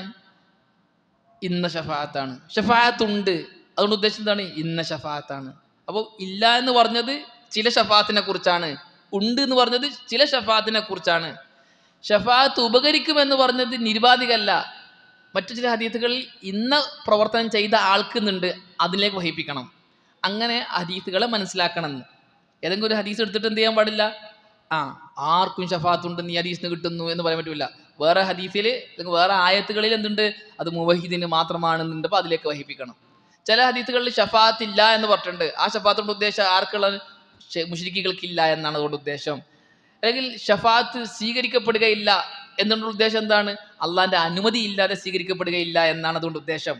S1: ഇന്ന ഷഫാഅത്താണ്. ഷഫാഅത്ത് ഉണ്ട്, അതുകൊണ്ട് ഉദ്ദേശം എന്താണ്? ഇന്ന ഷഫാഅത്താണ്. അപ്പോൾ ഇല്ല എന്ന് പറഞ്ഞത് ചില ഷഫാഅത്തിനെ കുറിച്ചാണ്, ഉണ്ട് എന്ന് പറഞ്ഞത് ചില ഷഫാഅത്തിനെ കുറിച്ചാണ്. ഷഫാഅത്ത് ഉപകരിക്കുമെന്ന് പറഞ്ഞത് നിരുപാധികമല്ല. മറ്റു ചില ഹദീസുകളിൽ ഇന്ന പ്രവർത്തനം ചെയ്ത ആൾക്കുന്നുണ്ട്, അതിലേക്ക് വഹിപ്പിക്കണം. അങ്ങനെ ഹദീസുകളെ മനസ്സിലാക്കണം. ഏതെങ്കിലും ഒരു ഹദീസ് എടുത്തിട്ട് എന്ത് ചെയ്യാൻ പാടില്ല? ആർക്കും ഷഫാഅത്ത് ഉണ്ട്, നീ ഹദീസിന് കിട്ടുന്നു എന്ന് പറയാൻ പറ്റില്ല. വേറെ ഹദീസിൽ വേറെ ആയത്തുകളിൽ എന്തുണ്ട്? അത് മുവഹിദിന് മാത്രമാണെന്നുണ്ട്, അപ്പോൾ അതിലേക്ക് വഹിപ്പിക്കണം. ചില ഹദീസുകളിൽ ഷഫാഅത്ത് ഇല്ല എന്ന് പറഞ്ഞിട്ടുണ്ട്. ആ ഷഫാഅത്തോട് ഉദ്ദേശം ആർക്കുള്ള? മുശ്രിക്കുകൾക്കില്ല എന്നാണ് അതുകൊണ്ട് ഉദ്ദേശം. അല്ലെങ്കിൽ ഷഫാഅത്ത് സ്വീകരിക്കപ്പെടുകയില്ല എന്നുള്ള ഉദ്ദേശം എന്താണ്? അള്ളാഹിൻ്റെ അനുമതി ഇല്ലാതെ സ്വീകരിക്കപ്പെടുകയില്ല എന്നാണ് അതുകൊണ്ട് ഉദ്ദേശം.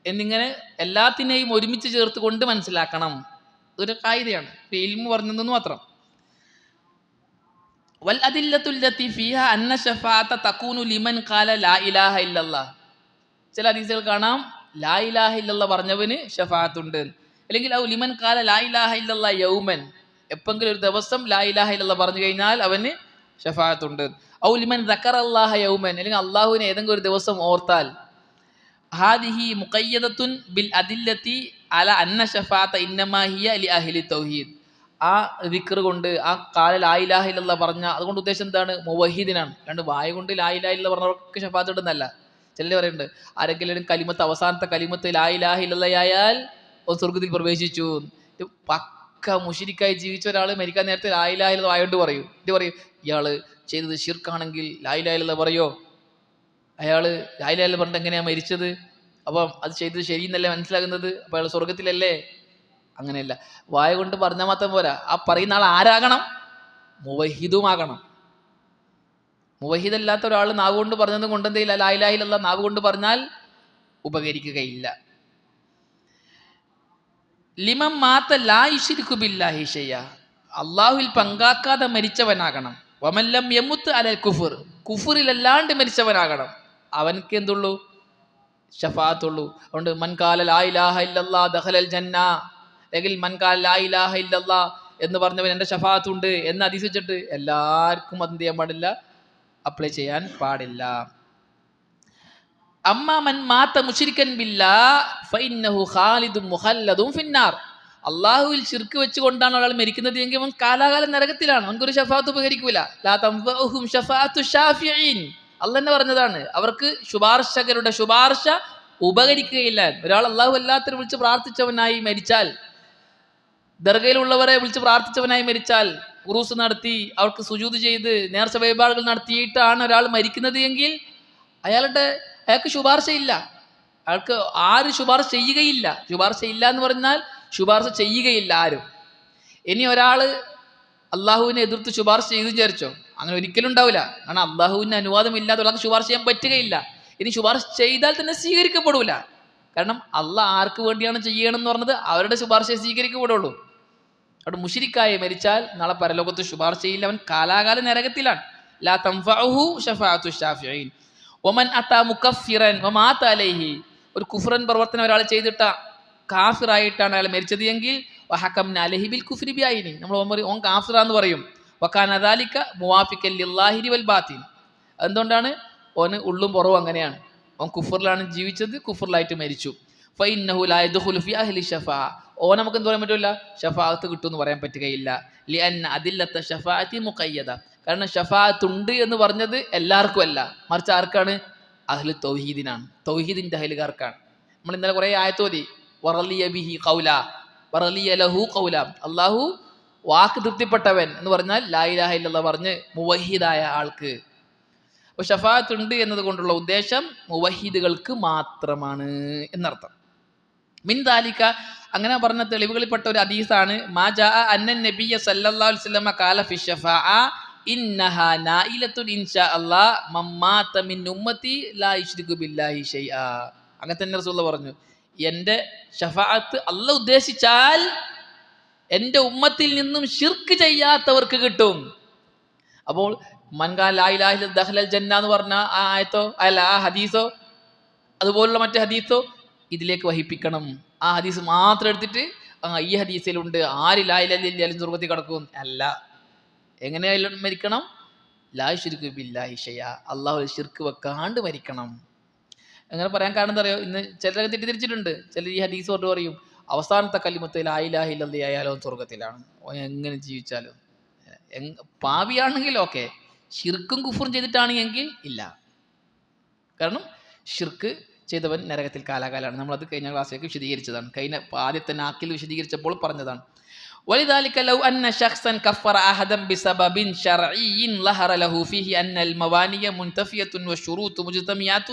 S1: എന്നിങ്ങനെ എല്ലാത്തിനെയും ഒരുമിച്ച് ചേർത്ത് കൊണ്ട് മനസ്സിലാക്കണം. ഇതൊരു കായികയാണ്, ഇൽമു പറഞ്ഞതെന്ന് മാത്രം. വൽ അദില്ലത്തുല്ലതി ഫീഹാ അന്ന ശഫാഅത തകൂനു ലിമൻ ഖാല ലാ ഇലാഹ ഇല്ലല്ലാഹ്. ചില ഹദീസുകൾ കാണാം ലാ ഇലാഹ ഇല്ലല്ലാഹ് പറഞ്ഞവന് ഷഫാഅത്ത് ഉണ്ട്. അല്ലെങ്കിൽ ഔ ലിമൻ ഖാല ലാ ഇലാഹ ഇല്ലല്ലാഹ് യൗമൻ, എപ്പെങ്കിലും ഒരു ദിവസം ലാ ഇലാഹ ഇല്ലല്ലാഹ് പറഞ്ഞു കഴിഞ്ഞാൽ അവന് ഷഫാഅത്ത് ഉണ്ട്. ഔ ലിമൻ ദക്കറല്ലാഹ യൗമൻ, അല്ലെങ്കിൽ അള്ളാഹുവിനെ ഏതെങ്കിലും ഒരു ദിവസം ഓർത്താൽ. ഹാദിഹി മുഖയ്യദത്തുൻ ബിൽ അദില്ലതി അല അന്ന ഷഫാഅത ഇന്നമാ ഹിയ ലി അഹ്ലി തൗഹീദ്. ആ ദിക്ർ കൊണ്ട്, ആ ഖാല ലാ ഇലാഹ ഇല്ലല്ലാഹ് പറഞ്ഞ, അതുകൊണ്ട് ഉദ്ദേശം എന്താണ്? മുവഹിദിനാണ്. രണ്ട് വായ കൊണ്ട് ലാ ഇലാഹ ഇല്ലല്ലാഹ് പറഞ്ഞവർക്ക് ഷഫാഅത്ത് ഉണ്ടെന്നല്ല. ചിലർ പറയുന്നുണ്ട് ആരെങ്കിലും കലിമത്ത്, അവസാനത്തെ കലിമത്ത് ലാ ഇലാഹ ഇല്ലല്ലാഹ് ആയാൽ സ്വർഗത്തിൽ പ്രവേശിച്ചു. പക്ക മുശ്രിക്കായി ജീവിച്ച ഒരാൾ മരിക്കാൻ നേരത്തെ ലാ ഇലാഹ ഇല്ലല്ലാഹ് വായോണ്ട് പറയും. ഇത് പറയും ഇയാൾ ചെയ്തത് ശിർക്കാണെങ്കിൽ ലാ ഇലാഹ ഇല്ലല്ലാഹ് പറയോ? അയാൾ ലാ ഇലാഹ ഇല്ലല്ലാഹ് പറഞ്ഞിട്ട് എങ്ങനെയാണ് മരിച്ചത്? അപ്പം അത് ചെയ്തത് ശരിയെന്നല്ലേ മനസ്സിലാകുന്നത്? അപ്പോൾ അയാൾ സ്വർഗത്തിലല്ലേ? അങ്ങനെയല്ല. വായ കൊണ്ട് പറഞ്ഞാൽ മാത്രം പോരാ, ആ പറയുന്ന ആൾ ആരാകണം? മുവഹിദുമാകണം. മുവഹിദല്ലാത്ത ഒരാൾ നാവ് കൊണ്ട് പറഞ്ഞത് കൊണ്ടെന്തെയില്ല, ലാ ഇലാഹ ഇല്ലല്ലാഹ് നാവ് കൊണ്ട് പറഞ്ഞാൽ ഉപകരിക്കുകയില്ല. ലിമൻ മാത ലാ യുശ്രികു ബില്ലാഹി ഷൈഅ, അള്ളാഹുവിൽ പങ്കാക്കാതെ മരിച്ചവനാകണം. വമൻ ലം യമുത്ത് അലൽ കുഫർ, കുഫറിലല്ലാണ്ട് മരിച്ചവനാകണം. അവനക്ക് എന്തുള്ളൂ? ഷഫാഅത്തുള്ളൂ. അതുകൊണ്ട് മൻ ഖാല ലാ ഇലാഹ ഇല്ലല്ലാഹ് ദഖലൽ ജന്ന, അല്ലെങ്കിൽ മൻ ഖാല ലാ ഇലാഹ ഇല്ലല്ലാഹ് എന്ന് പറഞ്ഞവൻ എൻ്റെ ഷഫാഅത്തുണ്ട് എന്ന് ഹദീസ് വെച്ചിട്ട് എല്ലാവർക്കും അത് എന്ത് ചെയ്യാൻ പാടില്ല? അപ്ലൈ ചെയ്യാൻ പാടില്ല. അമ്മാ മൻ മാത മുശ്രിക്കൻ ബില്ലാഹ് ഫഇന്നഹു ഖാലിദുൻ മുഖല്ലദുൻ ഫിന്നാർ, അള്ളാഹുവിൽ ശിർക്ക് വെച്ചുകൊണ്ടാണ് ഒരാൾ മരിക്കുന്നത് എങ്കിൽ അവൻ കാലാകാലം നരകത്തിലാണ്. അവൻക്കൊരു ഷഫാഅത്ത് ഉപകരിക്കൂല. ലാ തൻഫഉഹും ഷഫാഅത്തു ഷാഫിഈൻ, അള്ളാഹ് തന്നെ പറഞ്ഞതാണ്, അവർക്ക് ശുപാർശകരുടെ ശുപാർശ ഉപകരിക്കുകയില്ല. ഒരാൾ അള്ളാഹു അല്ലാത്തവരെ വിളിച്ച് പ്രാർത്ഥിച്ചവനായി മരിച്ചാൽ, ദർഗയിലുള്ളവരെ വിളിച്ച് പ്രാർത്ഥിച്ചവനായി മരിച്ചാൽ, ഉറൂസ് നടത്തി അവർക്ക് സുജൂദ് ചെയ്ത് നേർച്ച വഴിപാടുകൾ നടത്തിയിട്ടാണ് ഒരാൾ മരിക്കുന്നത് എങ്കിൽ അയാൾക്ക് ശുപാർശയില്ല. അയാൾക്ക് ആരും ശുപാർശ ചെയ്യുകയില്ല. ശുപാർശ ഇല്ല എന്ന് പറഞ്ഞാൽ ശുപാർശ ചെയ്യുകയില്ല ആരും. ഇനി ഒരാൾ അള്ളാഹുവിനെ എതിർത്ത് ശുപാർശ ചെയ്തു വിചാരിച്ചോ? അങ്ങനെ ഒരിക്കലും ഉണ്ടാവില്ല. കാരണം അള്ളാഹുവിൻ്റെ അനുവാദം ഇല്ലാത്ത ഒരാൾക്ക് ശുപാർശ ചെയ്യാൻ പറ്റുകയില്ല. ഇനി ശുപാർശ ചെയ്താൽ തന്നെ സ്വീകരിക്കപ്പെടൂല. കാരണം അള്ളാഹ് ആർക്ക് വേണ്ടിയാണ് ചെയ്യണം എന്ന് പറഞ്ഞത്? അവരുടെ ശുപാർശയെ സ്വീകരിക്കപ്പെടുള്ളൂ. അവിടെ മുശ്രിക്കായി മരിച്ചാൽ നാളെ പരലോകത്ത് ശുപാർശയില്ല, അവൻ കാലാകാലം നരകത്തിലാണ്. ലാ തൻഫഉഹു ശഫാഅത്തു ഷാഫിഈൻ വമൻ അതാ മുകഫിറൻ വമാത അലൈഹി, ഒരു കുഫ്റൻ പ്രവർത്തനം ഒരാൾ ചെയ്തിട്ട കാഫിറായിട്ടാണ് അയാൾ മരിച്ചത് എങ്കിൽ വഹകംന അലൈഹി ബിൽ കുഫ്രി ബിഐനി, നമ്മൾ ഓൻ കാഫിറാന്ന് പറയും. വകാന ദാലിക മുവാഫിഖൻ ലില്ലാഹി വൽ ബാത്തിൻ, എന്തുകൊണ്ടാണ്? ഓന് ഉള്ളും പുറവും അങ്ങനെയാണ്. ഓൻ കുഫറിലാണ് ജീവിച്ചത്, കുഫറിലായിട്ട് മരിച്ചു. ഫഇന്നഹു ലാ യദ്ഖുലു ഫി അഹ്ലി ഷഫാഅ, ഓൻ നമുക്ക് എന്ത് പറയാൻ പറ്റില്ല? ഷഫാഅത്ത് കിട്ടുമെന്ന് പറയാൻ പറ്റുകയില്ല. ലിഅന്ന അദില്ലത്ത ഷഫാഅത്തി മുഖയ്യദ, കാരണം ഷഫാഅത്ത് ഉണ്ട് എന്ന് പറഞ്ഞത് എല്ലാവർക്കും അല്ല, മറിച്ച് ആർക്കാണ്? അഹ്ലു തൗഹീദിനാണ്, തൗഹീദിന്റെ അഹ്ലുകാർക്കാണ്. നമ്മൾ ഇന്നലെ കുറേ ആയത്ത് ഓതി, വറളിയ ബിഹി ഖൗല വറളിയ ലഹു ഖൗല, അള്ളാഹു വാക്ക് തൃപ്തിപ്പെട്ടവൻ എന്ന് പറഞ്ഞാൽ ലാ ഇലാഹ ഇല്ലല്ലാഹ് പറഞ്ഞ് മുവഹിദായ ആൾക്ക്. അപ്പോൾ ഷഫാഅത്ത് ഉണ്ട് എന്നത് കൊണ്ടുള്ള ഉദ്ദേശം മുവഹിദുകൾക്ക് മാത്രമാണ് എന്നർത്ഥം. മിൻ ദാലിക, അങ്ങനെ പറഞ്ഞ തെളിവുകളിൽപ്പെട്ട ഒരു ഹദീസാണ് മാ ജാഅ അന്നൻ നബിയ്യ സല്ലല്ലാഹു അലൈഹി വസല്ലം ഖാല ഫി ശഫാഅ ഇന്നഹാ നായിലത്തുൻ ഇൻഷാ അല്ലാഹ് മമ്മാത മിൻ ഉമ്മത്തി ലാ യുശ്രികു ബില്ലാഹി ഷൈആ. അങ്ങനെ തന്നെ റസൂലുള്ളാഹി പറഞ്ഞു, എൻ്റെ ഷഫാഅത്ത് അല്ലാഹ് ഉദ്ദേശിച്ചാൽ എൻ്റെ ഉമ്മത്തിൽ നിന്നും ശിർക്ക് ചെയ്യാത്തവർക്ക് കിട്ടും. അപ്പോൾ മൻ ഖാല ലാ ഇലാഹ ഇല്ലല്ലാഹ് ദഖലൽ ജന്ന എന്ന് പറഞ്ഞ ആ ആയത്തോ അല്ല ആ ഹദീസോ അതുപോലുള്ള മറ്റു ഹദീസോ ഇതിലേക്ക് വഹിപ്പിക്കണം. ആ ഹദീസ് മാത്രം എടുത്തിട്ട് ഈ ഹദീസിലുണ്ട് ആര് ലാ ഇലാഹ ഇല്ലല്ലാഹ് സ്വർഗ്ഗത്തിൽ കടക്കും അല്ല. എങ്ങനെയായാലും മരിക്കണം? ലാ യുശ്രികു ബില്ലാഹി ഷൈഅ, അള്ളാഹു ശിർക്ക് വെക്കാണ്ട് മരിക്കണം. അങ്ങനെ പറയാൻ കാരണം എന്താ അറിയോ? ഇന്ന് ചിലരൊക്കെ തെറ്റിദ്ധരിച്ചിട്ടുണ്ട്. ചിലർ ഈ ഹദീസ് കൊണ്ട് പറയും അവസാനത്തെ കലിമത്ത് ലാ ഇലാഹ ഇല്ലല്ലാഹ് ആയാലോ സ്വർഗ്ഗത്തിലാണ്, എങ്ങനെ ജീവിച്ചാലും. പാപിയാണെങ്കിൽ ഓക്കെ, ഷിർക്കും കുഫറും ചെയ്തിട്ടാണെങ്കിൽ ഇല്ല. കാരണം ഷിർക്ക് ചെയ്തവൻ നരകത്തിൽ കാലാകാലാണ്. നമ്മളത് കഴിഞ്ഞ ക്ലാസ്സിലേക്ക് വിശദീകരിച്ചതാണ്. കഴിഞ്ഞ ആദ്യത്തെ നാക്കിൽ വിശദീകരിച്ചപ്പോൾ പറഞ്ഞതാണ്. ولذلك لو أن شخصا كفر أحدا بسبب شرعي ظهر له فيه أن الموانع منتفية والشروط مجتمعة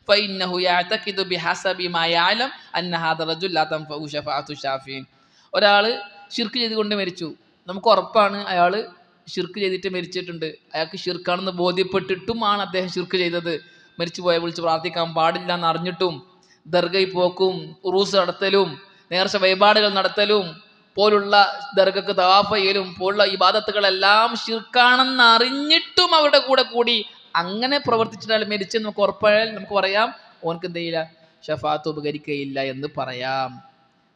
S1: فإنه يعتقد بحسب ما يعلم أن هذا الرجل لا تنفعه شفاعة الشافعين. ഒരാൾ ഷിർക്ക് ചെയ്തുകൊണ്ട് മരിച്ചു, നമുക്ക് ഉറപ്പാണ് അയാൾ ഷിർക്ക് ചെയ്തിട്ട് മരിച്ചിട്ടുണ്ട്, അയാൾക്ക് ഷിർക്കാണെന്ന് ബോധ്യപ്പെട്ടിട്ടും ആണ് അദ്ദേഹം ഷിർക്ക് ചെയ്തത്. മരിച്ചു പോയ വിളിച്ച് പ്രാർത്ഥിക്കാൻ പാടില്ല എന്ന് അറിഞ്ഞിട്ടും ദർഗയിൽ പോക്കും ഉറൂസ് നടത്തലും നേർച്ച വഴിപാടുകൾ നടത്തലും പോലുള്ള ദർഗക്ക് തവാഫ് ചെയ്യലും പോലുള്ള ഇബാദത്തുകളെല്ലാം ഷിർക്കാണെന്ന് അറിഞ്ഞിട്ടും അവരുടെ കൂടെ കൂടി അങ്ങനെ പ്രവർത്തിച്ചിട്ടാൽ മരിച്ചെന്ന് നമുക്ക് ഉറപ്പായാൽ നമുക്ക് പറയാം ഓനക്ക് എന്ത് ചെയ്യില്ല? ഷഫാഅത്ത് ഉപകരിക്കുകയില്ല എന്ന് പറയാം.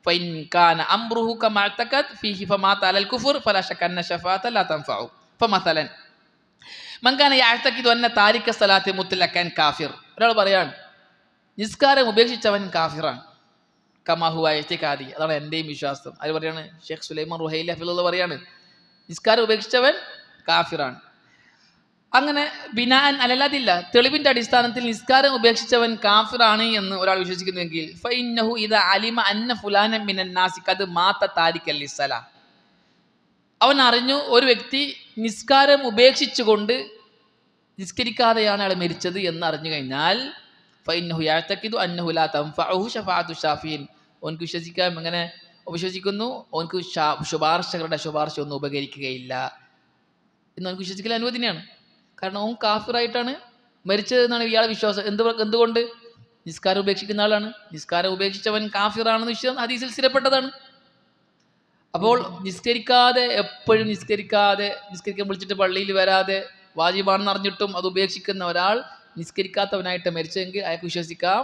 S1: فإن كان أمره كما اعتقد فيه فمات على الكفر فلا شك أن الشفاعة لا تنفعه. فمثلا من كان يعتقد أن تارك الصلاة مطلقا كافر, ഒരാൾ പറയാണ് നിസ്കാരം ഉപേക്ഷിച്ചവൻ കാഫിറാണ്. കമാ ഹുവ ഇഅ്തിഖാദി, അതാണ് എൻ്റെയും വിശ്വാസം. അത് പറയാണ് ഷെയ്ഖ് സുലൈമാൻ റുഹൈലി ഹഫിളുള്ള പറയാണ് നിസ്കാരം ഉപേക്ഷിച്ചവൻ കാഫിറാണ്. അങ്ങനെ ബിനാഅൻ അലല്ലതില്ല, തെളിവിന്റെ അടിസ്ഥാനത്തിൽ നിസ്കാരം ഉപേക്ഷിച്ചവൻ കാഫിറാണ് എന്ന് ഒരാൾ വിശ്വസിക്കുന്നുവെങ്കിൽ ഫഇന്നഹു ഇദാ അലിമ അന്ന ഫുലാനൻ മിനൻ നാസി ഖദ് മാത താരിക്കൽ ലിസ്സലാ, അവൻ അറിഞ്ഞു ഒരു വ്യക്തി നിസ്കാരം ഉപേക്ഷിച്ചുകൊണ്ട് നിസ്കരിക്കാതെയാണ് അയാൾ മരിച്ചത് എന്ന് അറിഞ്ഞു കഴിഞ്ഞാൽ ഫഇന്നഹു യഅ്തഖിദു അന്നഹു ലാ തൻഫഉഹു ശഫാഅത്തു ഷാഫിഈൻ, ഓനക്ക് വിശ്വസിക്കാം. എങ്ങനെ വിശ്വസിക്കുന്നു? ഓനക്ക് ശുപാർശകളുടെ ശുപാർശ ഒന്നും ഉപകരിക്കുകയില്ല എന്ന് ഓനക്ക് വിശ്വസിക്കൽ അനുവദനീയമാണ്. കാരണം ഓൻ കാഫിറായിട്ടാണ് മരിച്ചത് എന്നാണ് ഇയാളെ വിശ്വാസം. എന്തുകൊണ്ട്? നിസ്കാരം ഉപേക്ഷിക്കുന്ന ആളാണ്. നിസ്കാരം ഉപേക്ഷിച്ചവൻ കാഫിറാണെന്ന് വിശ്വാസം ഹദീസിൽ സ്ഥിരപ്പെട്ടതാണ്. അപ്പോൾ നിസ്കരിക്കാതെ, എപ്പോഴും നിസ്കരിക്കാൻ വിളിച്ചിട്ട് പള്ളിയിൽ വരാതെ വാജിബാണെന്ന് അറിഞ്ഞിട്ടും അത് ഉപേക്ഷിക്കുന്ന ഒരാൾ നിസ്കരിക്കാത്തവനായിട്ട് മരിച്ചെങ്കിൽ അയാൾക്ക് വിശ്വസിക്കാം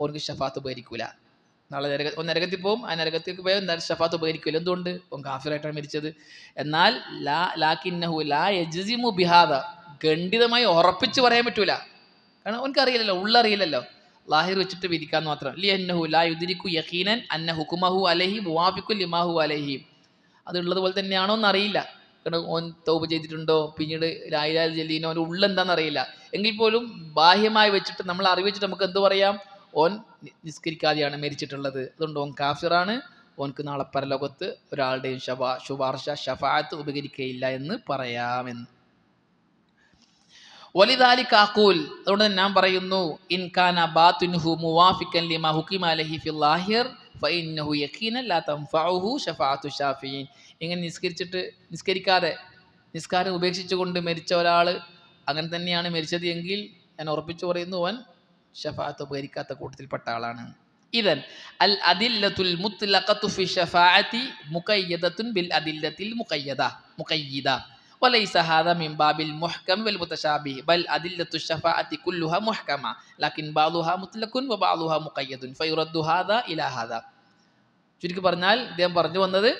S1: ഓർക്ക് ഷഫാത്ത് ഉപകരിക്കൂല. നാളെ നരകത്തിൽ പോകും. ആ നരകത്തിലേക്ക് പോയാൽ ഷഫാത്ത് ഉപകരിക്കില്ല. എന്തുകൊണ്ട്? ഓൻ കാഫിറായിട്ടാണ് മരിച്ചത്. എന്നാൽ ലാകിന്നഹു ലാ യജ്സിമു ബിഹാദ, ഖണ്ഡിതമായി ഉറപ്പിച്ച് പറയാൻ പറ്റൂല. കാരണം ഓനക്കറിയില്ലല്ലോ, ഉള്ളറിയില്ലല്ലോ, ലാഹിർ വെച്ചിട്ട് വിധിക്കാന്ന് മാത്രം. ലിഅന്നഹു ലാ യുദ്രികു യഖീനൻ അന്ന ഹുക്മഹു അലൈഹി മുവാഫിഖു ലിമാഹു അലൈഹി, അതുള്ളത് പോലെ തന്നെയാണോ എന്നറിയില്ല. കാരണം ഓൻ തൗബ ചെയ്തിട്ടുണ്ടോ, പിന്നീട് ലാ ഇലാഹ ഇല്ലല്ലാഹ് ഓൻ്റെ ഉള്ളെന്താണെന്ന് അറിയില്ല. എങ്കിൽ പോലും ബാഹ്യമായി വെച്ചിട്ട് നമ്മൾ അറിവിച്ചിട്ട് നമുക്ക് എന്ത് പറയാം? ഓൻ നിസ്കരിക്കാതെയാണ് മരിച്ചിട്ടുള്ളത്, അതുകൊണ്ട് ഓൻ കാഫിറാണ്, ഓൻക്ക് നാളെ പരലോകത്ത് ഒരാളുടെയും ശുപാർശ ഷഫാഅത്ത് ഉപകരിക്കുകയില്ല എന്ന് പറയാമെന്ന്. വലിദാലിക അഖൂൽ, അതുകൊണ്ട് ഞാൻ പറയുന്നു, ഇൻ കാന ബാതിനുഹു മുവാഫിഖൻ ലിമാ ഹുകിമ അലൈഹി ഫിൽ ലാഹിർ ഫഇന്നഹു യഖീനൻ ലാ തൻഫഉഹു ശഫാഅത്തു ശാഫിഈൻ. ഇങ്ങനെ നിസ്കരിക്കാതെ നിസ്കാരം ഉപേക്ഷിച്ചുകൊണ്ട് മരിച്ച ഒരാൾ അങ്ങനെ തന്നെയാണ് മരിച്ചത് എങ്കിൽ ഞാൻ ഉറപ്പിച്ചു പറയുന്നു, അവൻ ഷഫാഅത്ത് ഉപകരിക്കാത്ത കൂട്ടത്തിൽപ്പെട്ട ആളാണ്. ഇദൻ അൽ അദില്ലത്തുൽ മുത്ലഖത്തു ഫി ശഫാഅത്തി മുഖയ്യദത്തുൻ ബിൽ അദില്ലത്തിൽ മുഖയ്യിദ വലൈസ ഹാദാ മിൻ ബാബിൽ മുഹ്കം വൽ മുതശാബിഹ് ബൽ അദില്ലത്തു ശഫാഅത്തി കുല്ലുഹാ മുഹ്കമ ലകിൻ ബഅദുഹാ മുത്ലഖുൻ വ ബഅദുഹാ മുഖയ്യദുൻ ഫയുറദ്ദു ഹാദാ ഇലാ ഹാദാ. ചുരുക്കി പറഞ്ഞാൽ ഇദ്ദേഹം പറഞ്ഞു വന്നത്,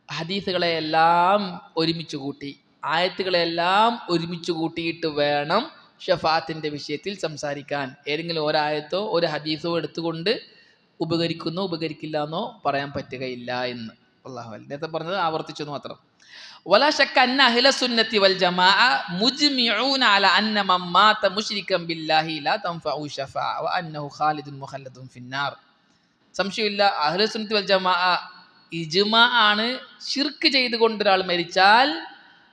S1: ഹദീസുകളെല്ലാം ഒരുമിച്ച് കൂട്ടി, ആയത്തുകളെല്ലാം ഒരുമിച്ച് കൂട്ടിയിട്ട് വേണം ഷഫാഅത്തിൻ്റെ വിഷയത്തിൽ സംസാരിക്കാൻ. ഏതെങ്കിലും ഒരായത്തോ ഒരു ഹദീസോ എടുത്തുകൊണ്ട് ഉപകരിക്കുന്നോ ഉപകരിക്കില്ല എന്നോ പറയാൻ പറ്റുകയില്ല എന്ന്. അല്ലാഹു നേരത്തെ പറഞ്ഞത് ആവർത്തിച്ചെന്ന് മാത്രം. വലാ ശക്ക അന്ന അഹ്ല സുന്നത്തി വൽ ജമാഅ മുജ്മിഊന അല അന്ന മൻ മാത മുശ്രികൻ ബില്ലാഹി ലാ തൻഫഉ ശഫാഅ വ അന്നഹു ഖാലിദുൻ മുഖല്ലദുൻ ഫിന്നാർ. സംശയമില്ല, അഹ്ല സുന്നത്തി വൽ ജമാഅ ഇജ്മാ ആണ്, ശിർക്ക് ചെയ്തുകൊണ്ട് ഒരാൾ മരിച്ചാൽ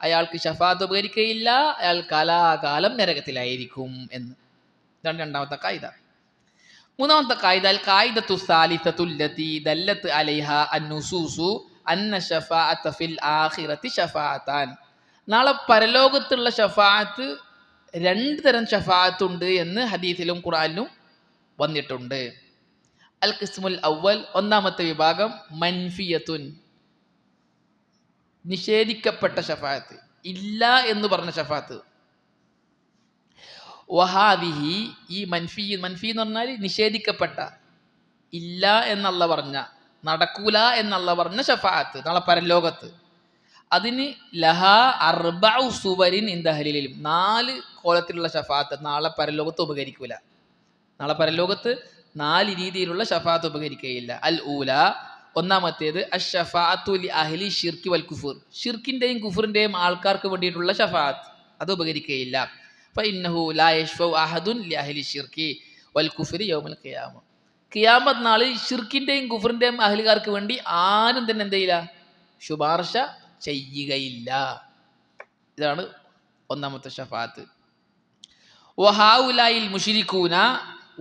S1: അയാൾക്ക് ഷഫാഅത്ത് ഉപകരിക്കുകയില്ല, അയാൾ കാലാകാലം നരകത്തിലായിരിക്കും എന്ന്. ഇതാണ് രണ്ടാമത്തെ കായിദ. മൂന്നാമത്തെ കായിദ അൽ ഖായിദത്തു സാലിസത്തുൽ ലതി ദല്ലത്ത് അലൈഹ അന്നുസൂസു അന്ന ഷഫാഅത്ത ഫിൽ ആഖിറതി ഷഫാഅത്താൻ. നാളെ പരലോകത്തുള്ള ഷഫാഅത്ത് രണ്ട് തരം ഷഫാഅത്ത് ഉണ്ട് എന്ന് ഹദീസിലും ഖുർആനിലും വന്നിട്ടുണ്ട്. അൽ ഖിസ്മുൽ അവൽ, ഒന്നാമത്തെ വിഭാഗം മൻഫിയത്തുൻ, നിഷേധിക്കപ്പെട്ട ഷഫാഅത്ത്, ഇല്ല എന്ന് പറഞ്ഞ ഷഫാഅത്ത്. വഹാദിഹി, ഈ മൻഫി എന്ന് പറഞ്ഞാൽ നിഷേധിക്കപ്പെട്ട, ഇല്ല എന്നല്ല പറഞ്ഞ, നടക്കൂല എന്നല്ല പറഞ്ഞ ഷഫാഅത്ത് നാളെ പരലോകത്ത്. അതിന് ലഹാ അർബഉ സുവരിൻ ഇൻദ അഹ്ലിൽ ഇൽം, 4 കോലത്തിലുള്ള ഷഫാഅത്ത് നാളെ പരലോകത്ത് ഉപകരിക്കൂല. നാളെ പരലോകത്ത് 4 രീതിയിലുള്ള ഷഫാഅത്ത് ഉപകരിക്കുകയില്ല. അൽ ഊല, ഒന്നാമത്തേത് അഷ്ഷഫാഅത്തു ലി അഹ്ലി ശിർക്ക് വൽ കുഫർ, ഷിർക്കിൻ്റെയും കുഫറിൻ്റെയും ആൾക്കാർക്ക് വേണ്ടിയിട്ടുള്ള ഷഫാഅത്ത്, അത് ഉപകരിക്കുകയില്ല. ഫഇന്നഹു ലാ യശ്ഫഉ അഹദുൻ ലി അഹ്ലി ശിർക്കി വൽ കുഫ്രി യൗമൽ ഖിയാമ, ഖിയാമത്ത് നാളിൽ ഷിർക്കിൻ്റെയും കുഫറിൻ്റെയും അഹ്ലുകാർക്ക് വേണ്ടി ആരും തന്നെ എന്ത് ചെയ്യില്ല, ശുപാർശ ചെയ്യുകയില്ല. ഇതാണ് ഒന്നാമത്തെ ഷഫാഅത്ത്. വഹൗലായിൽ മുശ്രികൂന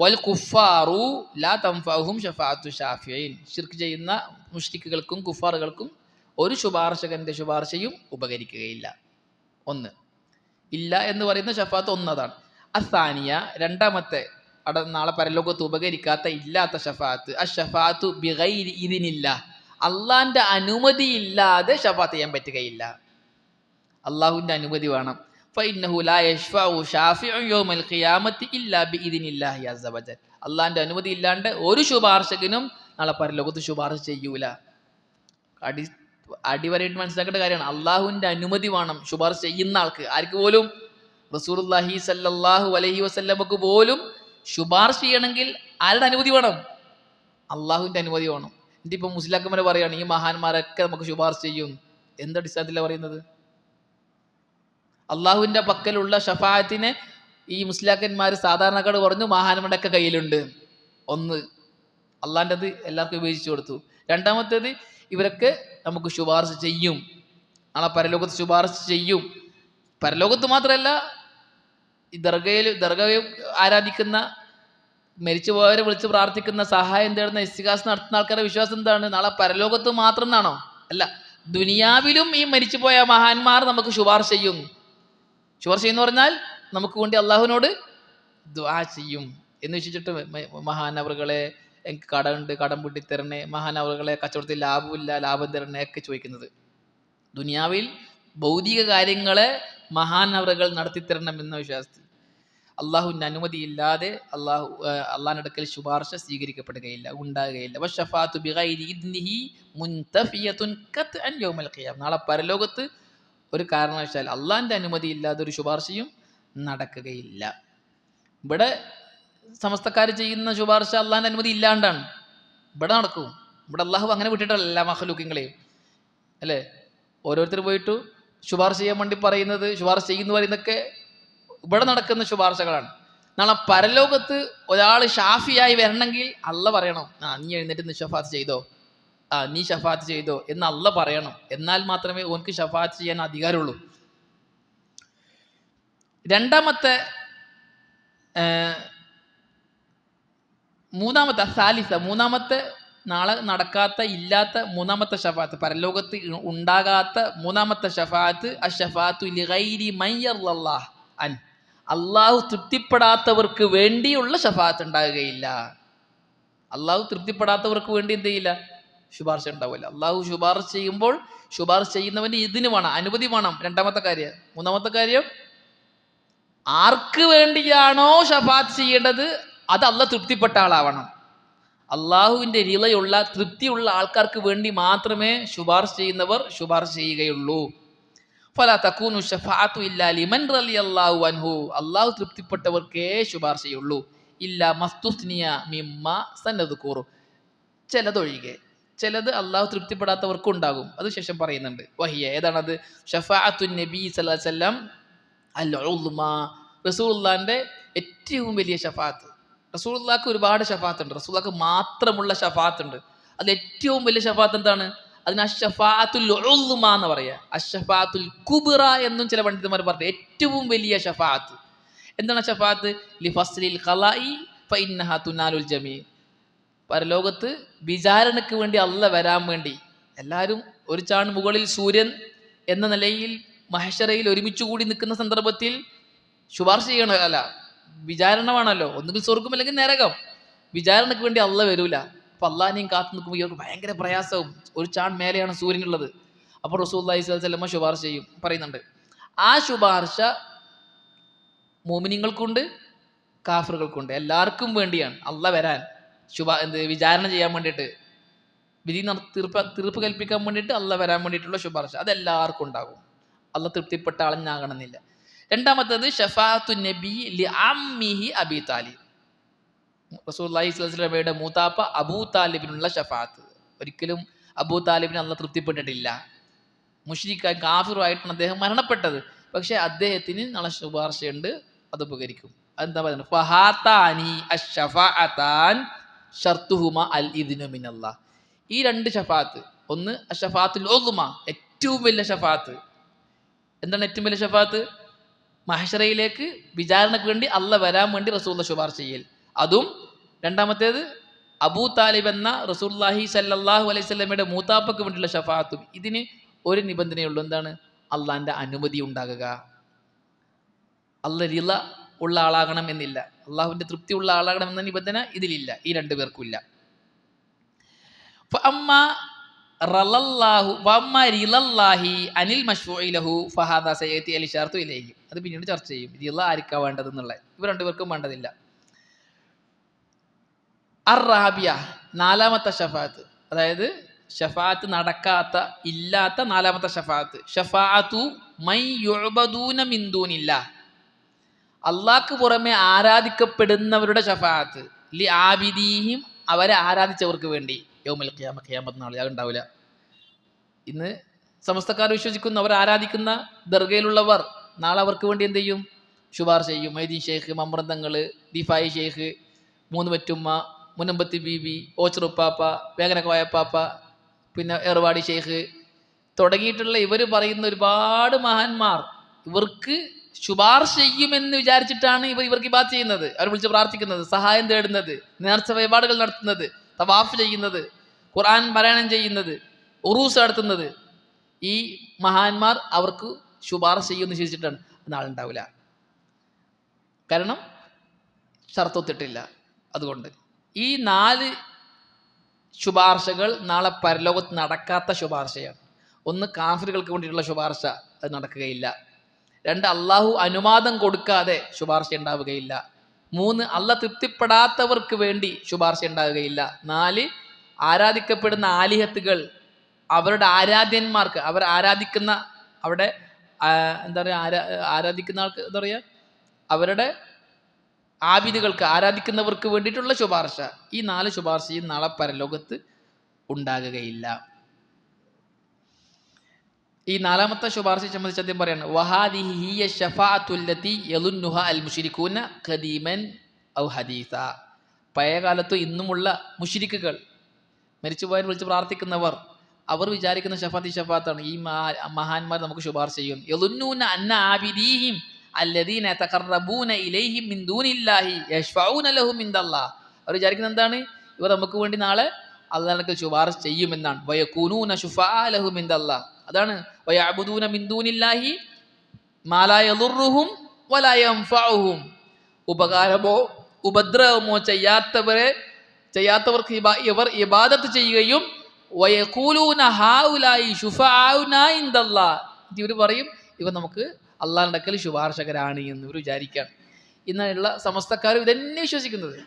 S1: വൽ കുഫാറു ലാ തൻഫഉഹും ശഫാഅത്തു ശാഫിഈൻ, ശിർക്ക് ചെയ്യുന്ന മുശ്രിക്കുകൾക്കും കുഫാറുകൾക്കും ഒരു ശുപാർശകന്റെ ശുപാർശയും ഉപകരിക്കുകയില്ല. ഒന്ന്, ഇല്ല എന്ന് പറയുന്ന ഷഫാഅത്ത് ഒന്നതാണ്. അസാനിയ, രണ്ടാമത്തെ നാളെ പരലോകത്ത് ഉപകരിക്കാത്ത ഇല്ലാത്ത ഷഫാഅത്ത് അഷ്ഷഫാഅത്തു ബിഗൈരി ഇദ്നില്ലാഹ്, അള്ളാഹിന്റെ അനുമതി ഇല്ലാതെ ഷഫാഅത്ത് ചെയ്യാൻ പറ്റുകയില്ല, അള്ളാഹുവിന്റെ അനുമതി വേണം. ഫഇന്നഹു ലാ യശ്ഫഉ ശാഫിഉ യൗമൽ ഖിയാമത്തി ഇല്ലാ ബിഇദ്നില്ലാഹി അസ്സ വജൽ, അള്ളാഹിന്റെ അനുമതി ഇല്ലാണ്ട് ഒരു ശുപാർശകനും നാളെ പരലോകത്ത് ശുപാർശ ചെയ്യൂല. അടിവരയിട്ട് മനസ്സിലാക്കേണ്ട കാര്യമാണ്, അള്ളാഹുവിന്റെ അനുമതി വേണം ശുപാർശ ചെയ്യുന്ന ആൾക്ക്. ആർക്ക് പോലും, റസൂലുള്ളാഹി സ്വല്ലല്ലാഹു അലൈഹി വസല്ലമക്ക് പോലും ശുപാർശ ചെയ്യണമെങ്കിൽ ആരുടെ അനുമതി വേണം? അള്ളാഹുവിന്റെ അനുമതി വേണം. എന്നിട്ടിപ്പോൾ മുസ്ലിംമാരെ പറയാണ് ഈ മഹാന്മാരൊക്കെ നമുക്ക് ശുപാർശ ചെയ്യും. എന്തടിസ്ഥാനത്തിലാണ് പറയുന്നത്? അള്ളാഹുവിന്റെ പക്കലുള്ള ഷഫാഅത്തിനെ ഈ മുസ്ലിംമാർ സാധാരണക്കാട് പറഞ്ഞു മഹാന്മാരുടെയൊക്കെ കയ്യിലുണ്ട്. ഒന്ന്, അള്ളാഹിൻ്റെത് എല്ലാവർക്കും വിഭജിച്ചു കൊടുത്തു. രണ്ടാമത്തേത്, ഇവരൊക്കെ നമുക്ക് ശുപാർശ ചെയ്യും, നാളെ പരലോകത്ത് ശുപാർശ ചെയ്യും. പരലോകത്ത് മാത്രമല്ല, ഈ ദർഗയിൽ ആരാധിക്കുന്ന മരിച്ചുപോയവരെ വിളിച്ച് പ്രാർത്ഥിക്കുന്ന, സഹായം തേടുന്ന, ഇസ്തിഗാസ നടത്തുന്ന ആൾക്കാരുടെ വിശ്വാസം എന്താണ്? നാളെ പരലോകത്ത് മാത്രം എന്നാണോ? അല്ല, ദുനിയാവിലും ഈ മരിച്ചുപോയ മഹാന്മാർ നമുക്ക് ശുപാർശ ചെയ്യും. ശുപാർശ ചെയ്യുന്ന പറഞ്ഞാൽ നമുക്ക് വേണ്ടി അള്ളാഹുവിനോട് ദുആ ചെയ്യും എന്ന് വെച്ചിട്ട് മഹാനവറുകളെ എനിക്ക് കടമുണ്ട്, കടം വീട്ടി തരണേ, മഹാനവറുകളെ കച്ചവടത്തിൽ ലാഭമില്ല, ലാഭം തരണേ ഒക്കെ ചോദിക്കുന്നത്. ദുനിയാവിൽ ഭൗതിക കാര്യങ്ങളെ മഹാനവറുകൾ നടത്തിത്തരണം എന്ന വിശ്വാസത്തിൽ അള്ളാഹുവിൻ്റെ അനുമതിയില്ലാതെ അള്ളാഹിൻ്റെ അടുക്കൽ ശുപാർശ സ്വീകരിക്കപ്പെടുകയില്ല, ഉണ്ടാകുകയില്ല. നാളെ പരലോകത്ത് ഒരു കാരണവശാൽ അള്ളാഹിൻ്റെ അനുമതി ഇല്ലാതെ ഒരു ശുപാർശയും നടക്കുകയില്ല. ഇവിടെ സമസ്തക്കാർ ചെയ്യുന്ന ശുപാർശ അള്ളാഹിൻ്റെ അനുമതി ഇല്ലാണ്ടാണ്. ഇവിടെ നടക്കും. ഇവിടെ അള്ളാഹു അങ്ങനെ വിട്ടിട്ടല്ല എല്ലാ മഖ്ലൂക്കിങ്ങളെയും, അല്ലേ? ഓരോരുത്തർ പോയിട്ട് ശുപാർശ ചെയ്യാൻ വേണ്ടി പറയുന്നത്, ശുപാർശ ചെയ്യുന്നു പറയുന്നതൊക്കെ ഇവിടെ നടക്കുന്ന ശുപാർശകളാണ്. നാളെ പരലോകത്ത് ഒരാൾ ഷാഫിയായി വരണമെങ്കിൽ അള്ള പറയണം, നീ എഴുന്നേറ്റ് നീ ഷഫാത്ത് ചെയ്തോ, നീ ഷഫാത്ത് ചെയ്തോ എന്ന് അള്ള പറയണം. എന്നാൽ മാത്രമേ ഓനക്ക് ഷഫാത്ത് ചെയ്യാൻ അധികാരമുള്ളൂ. മൂന്നാമത്തെ നാളെ നടക്കാത്ത, ഇല്ലാത്ത മൂന്നാമത്തെ ഷഫാത്ത്, പരലോകത്ത് ഉണ്ടാകാത്ത മൂന്നാമത്തെ ഷഫാത്ത് അഷ്ഷഫാത്തു ലിഗൈരി മൻ യർളല്ലാഹ് അൻ, അള്ളാഹു തൃപ്തിപ്പെടാത്തവർക്ക് വേണ്ടിയുള്ള ഷഫാത്ത് ഉണ്ടാകുകയില്ല. അള്ളാഹു തൃപ്തിപ്പെടാത്തവർക്ക് വേണ്ടി എന്ത് ചെയ്യില്ല? ശുപാർശ ഉണ്ടാവില്ല. അള്ളാഹു ശുപാർശ ചെയ്യുമ്പോൾ ശുപാർശ ചെയ്യുന്നവന് ഇതിന് വേണം, അനുമതി വേണം. രണ്ടാമത്തെ കാര്യം. മൂന്നാമത്തെ കാര്യം, ആർക്ക് വേണ്ടിയാണോ ഷഫാത്ത് ചെയ്യേണ്ടത് അത് അള്ളാഹ് തൃപ്തിപ്പെട്ട ആളാവണം. അള്ളാഹുവിൻ്റെ റിളയുള്ള, തൃപ്തിയുള്ള ആൾക്കാർക്ക് വേണ്ടി മാത്രമേ ശുപാർശ ചെയ്യുന്നവർ ശുപാർശ ചെയ്യുകയുള്ളൂ. ഫലാ തകൂനു ശഫാഅത്തു ഇല്ലാ ലിമൻ റളിയല്ലാഹു അൻഹു, അള്ളാഹു തൃപ്തിപ്പെട്ടവർക്കേ ശുപാർശയുള്ളൂ. ഇല്ലാ മസ്തുസ്നിയ മിമ്മ സനദ്കുറു, ചിലതൊഴികെ. ചിലത് അള്ളാഹു തൃപ്തിപ്പെടാത്തവർക്കും ഉണ്ടാകും. അത് ശേഷം പറയുന്നുണ്ട്. വഹിയ, ഏതാണത്? ഷഫാഅത്തു നബി സല്ലല്ലാഹു അലൈഹി വസല്ലം അൽ ഉദ്മ, റസൂലുള്ളാഹിന്റെ ഏറ്റവും വലിയ ഷഫാഅത്ത്. റസൂലുള്ളാഹിക്ക് ഒരുപാട് ഷഫാഅത്ത് ഉണ്ട്, റസൂലുള്ളാഹിക്ക് മാത്രമുള്ള ഷഫാഅത്ത് ഉണ്ട്. അത് ഏറ്റവും വലിയ ഷഫാഅത്ത് എന്താണ്? അതിന് അഷ്ഷഫാഅത്തുൽ ഉദ്മ എന്ന് പറയാ. അഷ്ഷഫാഅത്തുൽ കുബ്ര എന്നും ചില പണ്ഡിതന്മാർ പറഞ്ഞു. ഏറ്റവും വലിയ ഷഫാഅത്ത് എന്താണ്? ഷഫാഅത്ത് ലിഫസ്ലിൽ ഖലാഇ ഫഇന്നഹാ തുനാലുൽ ജമീ, പരലോകത്ത് വിചാരണയ്ക്ക് വേണ്ടി അല്ല വരാൻ വേണ്ടി എല്ലാവരും ഒരു ചാൺ മുകളിൽ സൂര്യൻ എന്ന നിലയിൽ മഹ്ശറയിൽ ഒരുമിച്ച് കൂടി നിൽക്കുന്ന സന്ദർഭത്തിൽ ശുപാർശ ചെയ്യണമല്ല, വിചാരണ വേണമല്ലോ. ഒന്നുകിൽ സ്വർഗം അല്ലെങ്കിൽ നരകം. വിചാരണയ്ക്ക് വേണ്ടി അല്ല വരൂല. അപ്പൊ അള്ളാഹിനെയും കാത്തു നിൽക്കുമ്പോൾ ഇവർക്ക് ഭയങ്കര പ്രയാസവും. ഒരു ചാൺ മേലെയാണ് സൂര്യനുള്ളത്. അപ്പോൾ റസൂലുള്ളാഹി സ്വല്ലല്ലാഹു അലൈഹി വസല്ലം ശുപാർശ ചെയ്യും, പറയുന്നുണ്ട്. ആ ശുപാർശ മുഅ്മിനീങ്ങൾക്കുണ്ട്, കാഫിറുകൾക്കുണ്ട്, എല്ലാവർക്കും വേണ്ടിയാണ്. അല്ല വരാൻ വിചാരണ ചെയ്യാൻ വേണ്ടിയിട്ട്, വിധി തീർപ്പ് കൽപ്പിക്കാൻ വേണ്ടിയിട്ട് അല്ല വരാൻ വേണ്ടിയിട്ടുള്ള ശുപാർശ അതെല്ലാവർക്കും ഉണ്ടാകും. അല്ല തൃപ്തിപ്പെട്ട ആളഞ്ഞാകണമെന്നില്ല. രണ്ടാമത്തേത് ഷഫാഅത്തു നബി ലി അമ്മിഹി അബീ താലിബ്, റസൂലുള്ളാഹി സ്വല്ലല്ലാഹു അലൈഹി വസല്ലമയുടെ മൂത്താപ്പ അബൂ താലിബിനുള്ള ഷഫാഅത്ത്. ഒരിക്കലും അബൂ താലിബിന് അല്ല തൃപ്തിപ്പെട്ടിട്ടില്ല. മുശ്രിക്കായി കാഫിറുമായിട്ടാണ് അദ്ദേഹം മരണപ്പെട്ടത്. പക്ഷെ അദ്ദേഹത്തിന് നാളെ ശുപാർശയുണ്ട്, അത് ഉപകരിക്കും. അതെന്താ പറയുന്നത്? ഫഹാതാനി അഷ്ശഫാഅതാൻ ഷർത്തുഹുമ അൽ ഇദ്നു മിനല്ലാഹ്. ഈ രണ്ട് ഷഫാഅത്ത്, ഒന്ന് അഷ്ശഫാഅത്തുൽ ഉദ്മ, ഏറ്റവും വലിയ ഷഫാഅത്ത്. എന്താണ് ഏറ്റവും വലിയ ഷഫാഅത്ത്? മഹ്ശറയിലേക്ക് വിചാരണക്ക് വേണ്ടി അല്ല വരാൻ വേണ്ടി റസൂലുള്ളാഹി ശുപാർശ ചെയ്യൽ, അതും. രണ്ടാമത്തേത് അബൂ താലിബ് എന്ന റസൂലുള്ളാഹി സ്വല്ലല്ലാഹു അലൈഹി വസല്ലമയുടെ മൂത്താപ്പക്ക് വേണ്ടിയുള്ള ഷഫാഅത്തും. ഇതിന് ഒരു നിബന്ധനയുള്ളൂ. എന്താണ്? അള്ളാഹിൻ്റെ അനുമതി ഉണ്ടാകുക. അല്ല റിള ഉള്ള ആളാകണം എന്നില്ല, അള്ളാഹുവിൻ്റെ തൃപ്തി ഉള്ള ആളാകണം എന്ന നിബന്ധന ഇതിലില്ല, ഈ രണ്ടു പേർക്കും ഇല്ല. അത് പിന്നീട് ചർച്ച ചെയ്യും. റിള ആർക്കാ വേണ്ടതെന്നുള്ള, ഇവർ രണ്ടുപേർക്കും വേണ്ടതില്ല. അർ-റാബിയ, നാലാമത്തെ ഷഫാഅത്ത്, അതായത് ഷഫാഅത്ത് നടക്കാത്ത, ഇല്ലാത്ത നാലാമത്തെ ഷഫാഅത്ത്, ഷഫാഅത്തു മൻ യുഅബദൂന മിൻ ദൂനില്ലാഹ്, അള്ളാഹ്ക്ക് പുറമെ ആരാധിക്കപ്പെടുന്നവരുടെ ഷഫാഅത്ത്, ലി ആബിദീഹിം, അവരെ ആരാധിച്ചവർക്ക് വേണ്ടി. യൗമുൽ ഖിയാമ, ഖിയാമത്ത് നാൾ അതുണ്ടാവില്ല. ഇന്ന് സമസ്തക്കാർ വിശ്വസിക്കുന്ന, അവർ ആരാധിക്കുന്ന ദർഗയിലുള്ളവർ നാളെ അവർക്ക് വേണ്ടി എന്ത് ചെയ്യും? ശുപാർശ ചെയ്യും. മൊയ്തീൻ ഷെയ്ഖ്, മമ്രന്തങ്ങൾ, ദിഫായി ഷെയ്ഖ്, മൂന്ന് പറ്റുമ്മ, മുനമ്പത്തി ബീബി, ഓച്ചറുപ്പാപ്പ, വേങ്ങനക്കോയപ്പാപ്പ, പിന്നെ ഏർവാടി ഷെയ്ഖ് തുടങ്ങിയിട്ടുള്ള ഇവർ പറയുന്ന ഒരുപാട് മഹാന്മാർ, ഇവർക്ക് ശുപാർശ ചെയ്യുമെന്ന് വിചാരിച്ചിട്ടാണ് ഇവർക്ക് ഇബാദത്ത് ചെയ്യുന്നത്, അവർ വിളിച്ച് പ്രാർത്ഥിക്കുന്നത്, സഹായം തേടുന്നത്, നേർച്ച വഴിപാടുകൾ നടത്തുന്നത്, തവാഫ് ചെയ്യുന്നത്, ഖുർആൻ പാരായണം ചെയ്യുന്നത്, ഉറൂസ് നടത്തുന്നത്. ഈ മഹാന്മാർ അവർക്ക് ശുപാർശ ചെയ്യുമെന്ന് വിശ്വസിച്ചിട്ടാണ്. നാളുണ്ടാവില്ല, കാരണം ഷർത്തൊത്തിട്ടില്ല. അതുകൊണ്ട് ഈ 4 ശുപാർശകൾ നാളെ പരലോകത്ത് നടക്കാത്ത ശുപാർശയാണ്. ഒന്ന്, കാഫിറുകൾക്ക് വേണ്ടിയിട്ടുള്ള ശുപാർശ, അത് നടക്കുകയില്ല. 2, അള്ളാഹു അനുവാദം കൊടുക്കാതെ ശുപാർശ ഉണ്ടാവുകയില്ല. 3, അള്ളാഹ് തൃപ്തിപ്പെടാത്തവർക്ക് വേണ്ടി ശുപാർശ ഉണ്ടാവുകയില്ല. 4, ആരാധിക്കപ്പെടുന്ന ആലിഹത്തുകൾ അവരുടെ ആരാധ്യന്മാർക്ക്, അവർ ആരാധിക്കുന്ന അവിടെ എന്താ പറയുക, ആരാധിക്കുന്ന ആൾക്ക് എന്താ പറയുക, അവരുടെ ആബിദുകൾക്ക്, ആരാധിക്കുന്നവർക്ക് വേണ്ടിയിട്ടുള്ള ശുപാർശ. ഈ 4 ശുപാർശയും നാളെ പരലോകത്ത് ഉണ്ടാകുകയില്ല. ഈ 4ാമത്തെ ശുപാർശയെ സംബന്ധിച്ച് അദ്ദേഹം പറയാണ്, വഹാദിഹി ഹിയ ശഫാഅത്തുല്ലതി യളുന്നുഹ അൽ മുശ്രികൂന ഖദീമൻ ഔ ഹദീസ. പഴയകാലത്ത് ഇന്നുമുള്ള മുശ്രിക്കുകൾ, മരിച്ചുപോയവരെ വിളിച്ച് പ്രാർത്ഥിക്കുന്നവർ, അവർ വിചാരിക്കുന്ന ഷഫാത്താണ് ഈ മഹാന്മാർ നമുക്ക് ശുപാർശ ചെയ്യും. യളുന്നൂന അന്ന ആബിദീഹിം അല്ലദീന യതഖറബൂന ഇലൈഹിം മിൻ ദൂനില്ലാഹി യശ്ഫഊന ലഹും ഇൻദല്ലാഹ്. അവർ വിചാരിക്കുന്നത് എന്താണ്? ഇവർ നമുക്ക് വേണ്ടി നാളെ അല്ലാഹുവിന്റെ ശുപാർശ ചെയ്യുമെന്നാണ്. വയകൂനൂന ശുഫാഅ ലഹും ഇൻദല്ലാഹ്. അതാണ് വയഅബുദൂന മിൻ ദൂനില്ലാഹി മാ ലാ യദുർറുഹും വലാ യൻഫഉഹും. ഉപകാരമോ ഉപദ്രവമോ ചെയ്യാത്തവർക്ക് ഇവർ ഇബാദത്ത് ചെയ്യുകയും വയഖൂലൂന ഹൗലായി ശുഫാഉനാ ഇൻദല്ലാഹ്. ഇവർ പറയും ഇവർ നമുക്ക് അള്ളാഹുവിന്റെ അടുക്കൽ ശുപാർശകരാണ് എന്ന് ഇവർ വിചാരിക്കുകയാണ്. ഇന്നുള്ള സമസ്തക്കാർ ഇതന്നെ വിശ്വസിക്കുന്നത്.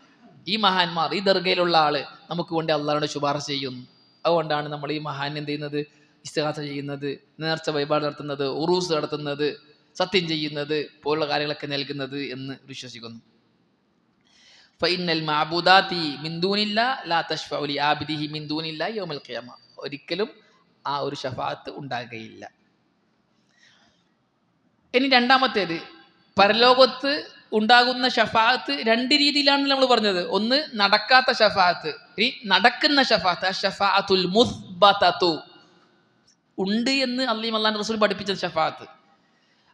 S1: ഈ മഹാന്മാർ, ഈ ദർഗയിലുള്ള ആള് നമുക്ക് വേണ്ടി അള്ളാഹുവിന്റെ ശുപാർശ ചെയ്യുന്നു. അതുകൊണ്ടാണ് നമ്മൾ ഈ മഹാൻ എന്ത് ചെയ്യുന്നത്, ഇസ്തിഗാസ ചെയ്യുന്നത്, നേർച്ച വഴിപാട് നടത്തുന്നത്, ഉറൂസ് നടത്തുന്നത്, സത്യം ചെയ്യുന്നത് പോലുള്ള കാര്യങ്ങളൊക്കെ നൽകുന്നത് എന്ന് വിശ്വസിക്കുന്നു. ഫഇന്നൽ മഅബൂദാതി മിൻ ദൂനില്ലാഹി ലാ തശ്ഫഉ ലി ആബിദിഹി മിൻ ദൂനില്ലാഹി യൗമൽ ഖിയാമ. ഒരിക്കലും ആ ഒരു ശഫാഅത്ത് ഉണ്ടാകുകയില്ല. ഇനി 2ാമത്തേത്, പരലോകത്ത് ഉണ്ടാകുന്ന ഷഫാഅത്ത് 2 രീതിയിലാണ് നമ്മൾ പറഞ്ഞത്. ഒന്ന്, നടക്കാത്ത ഷഫാഅത്ത്. ഇനി നടക്കുന്ന ഷഫാഅത്ത്, അഷ്ഫാഅത്തുൽ മുസ്ബതതു, ഉണ്ട് എന്ന് അല്ലാഹു റസൂൽ പഠിപ്പിച്ച ഷഫാഅത്ത്.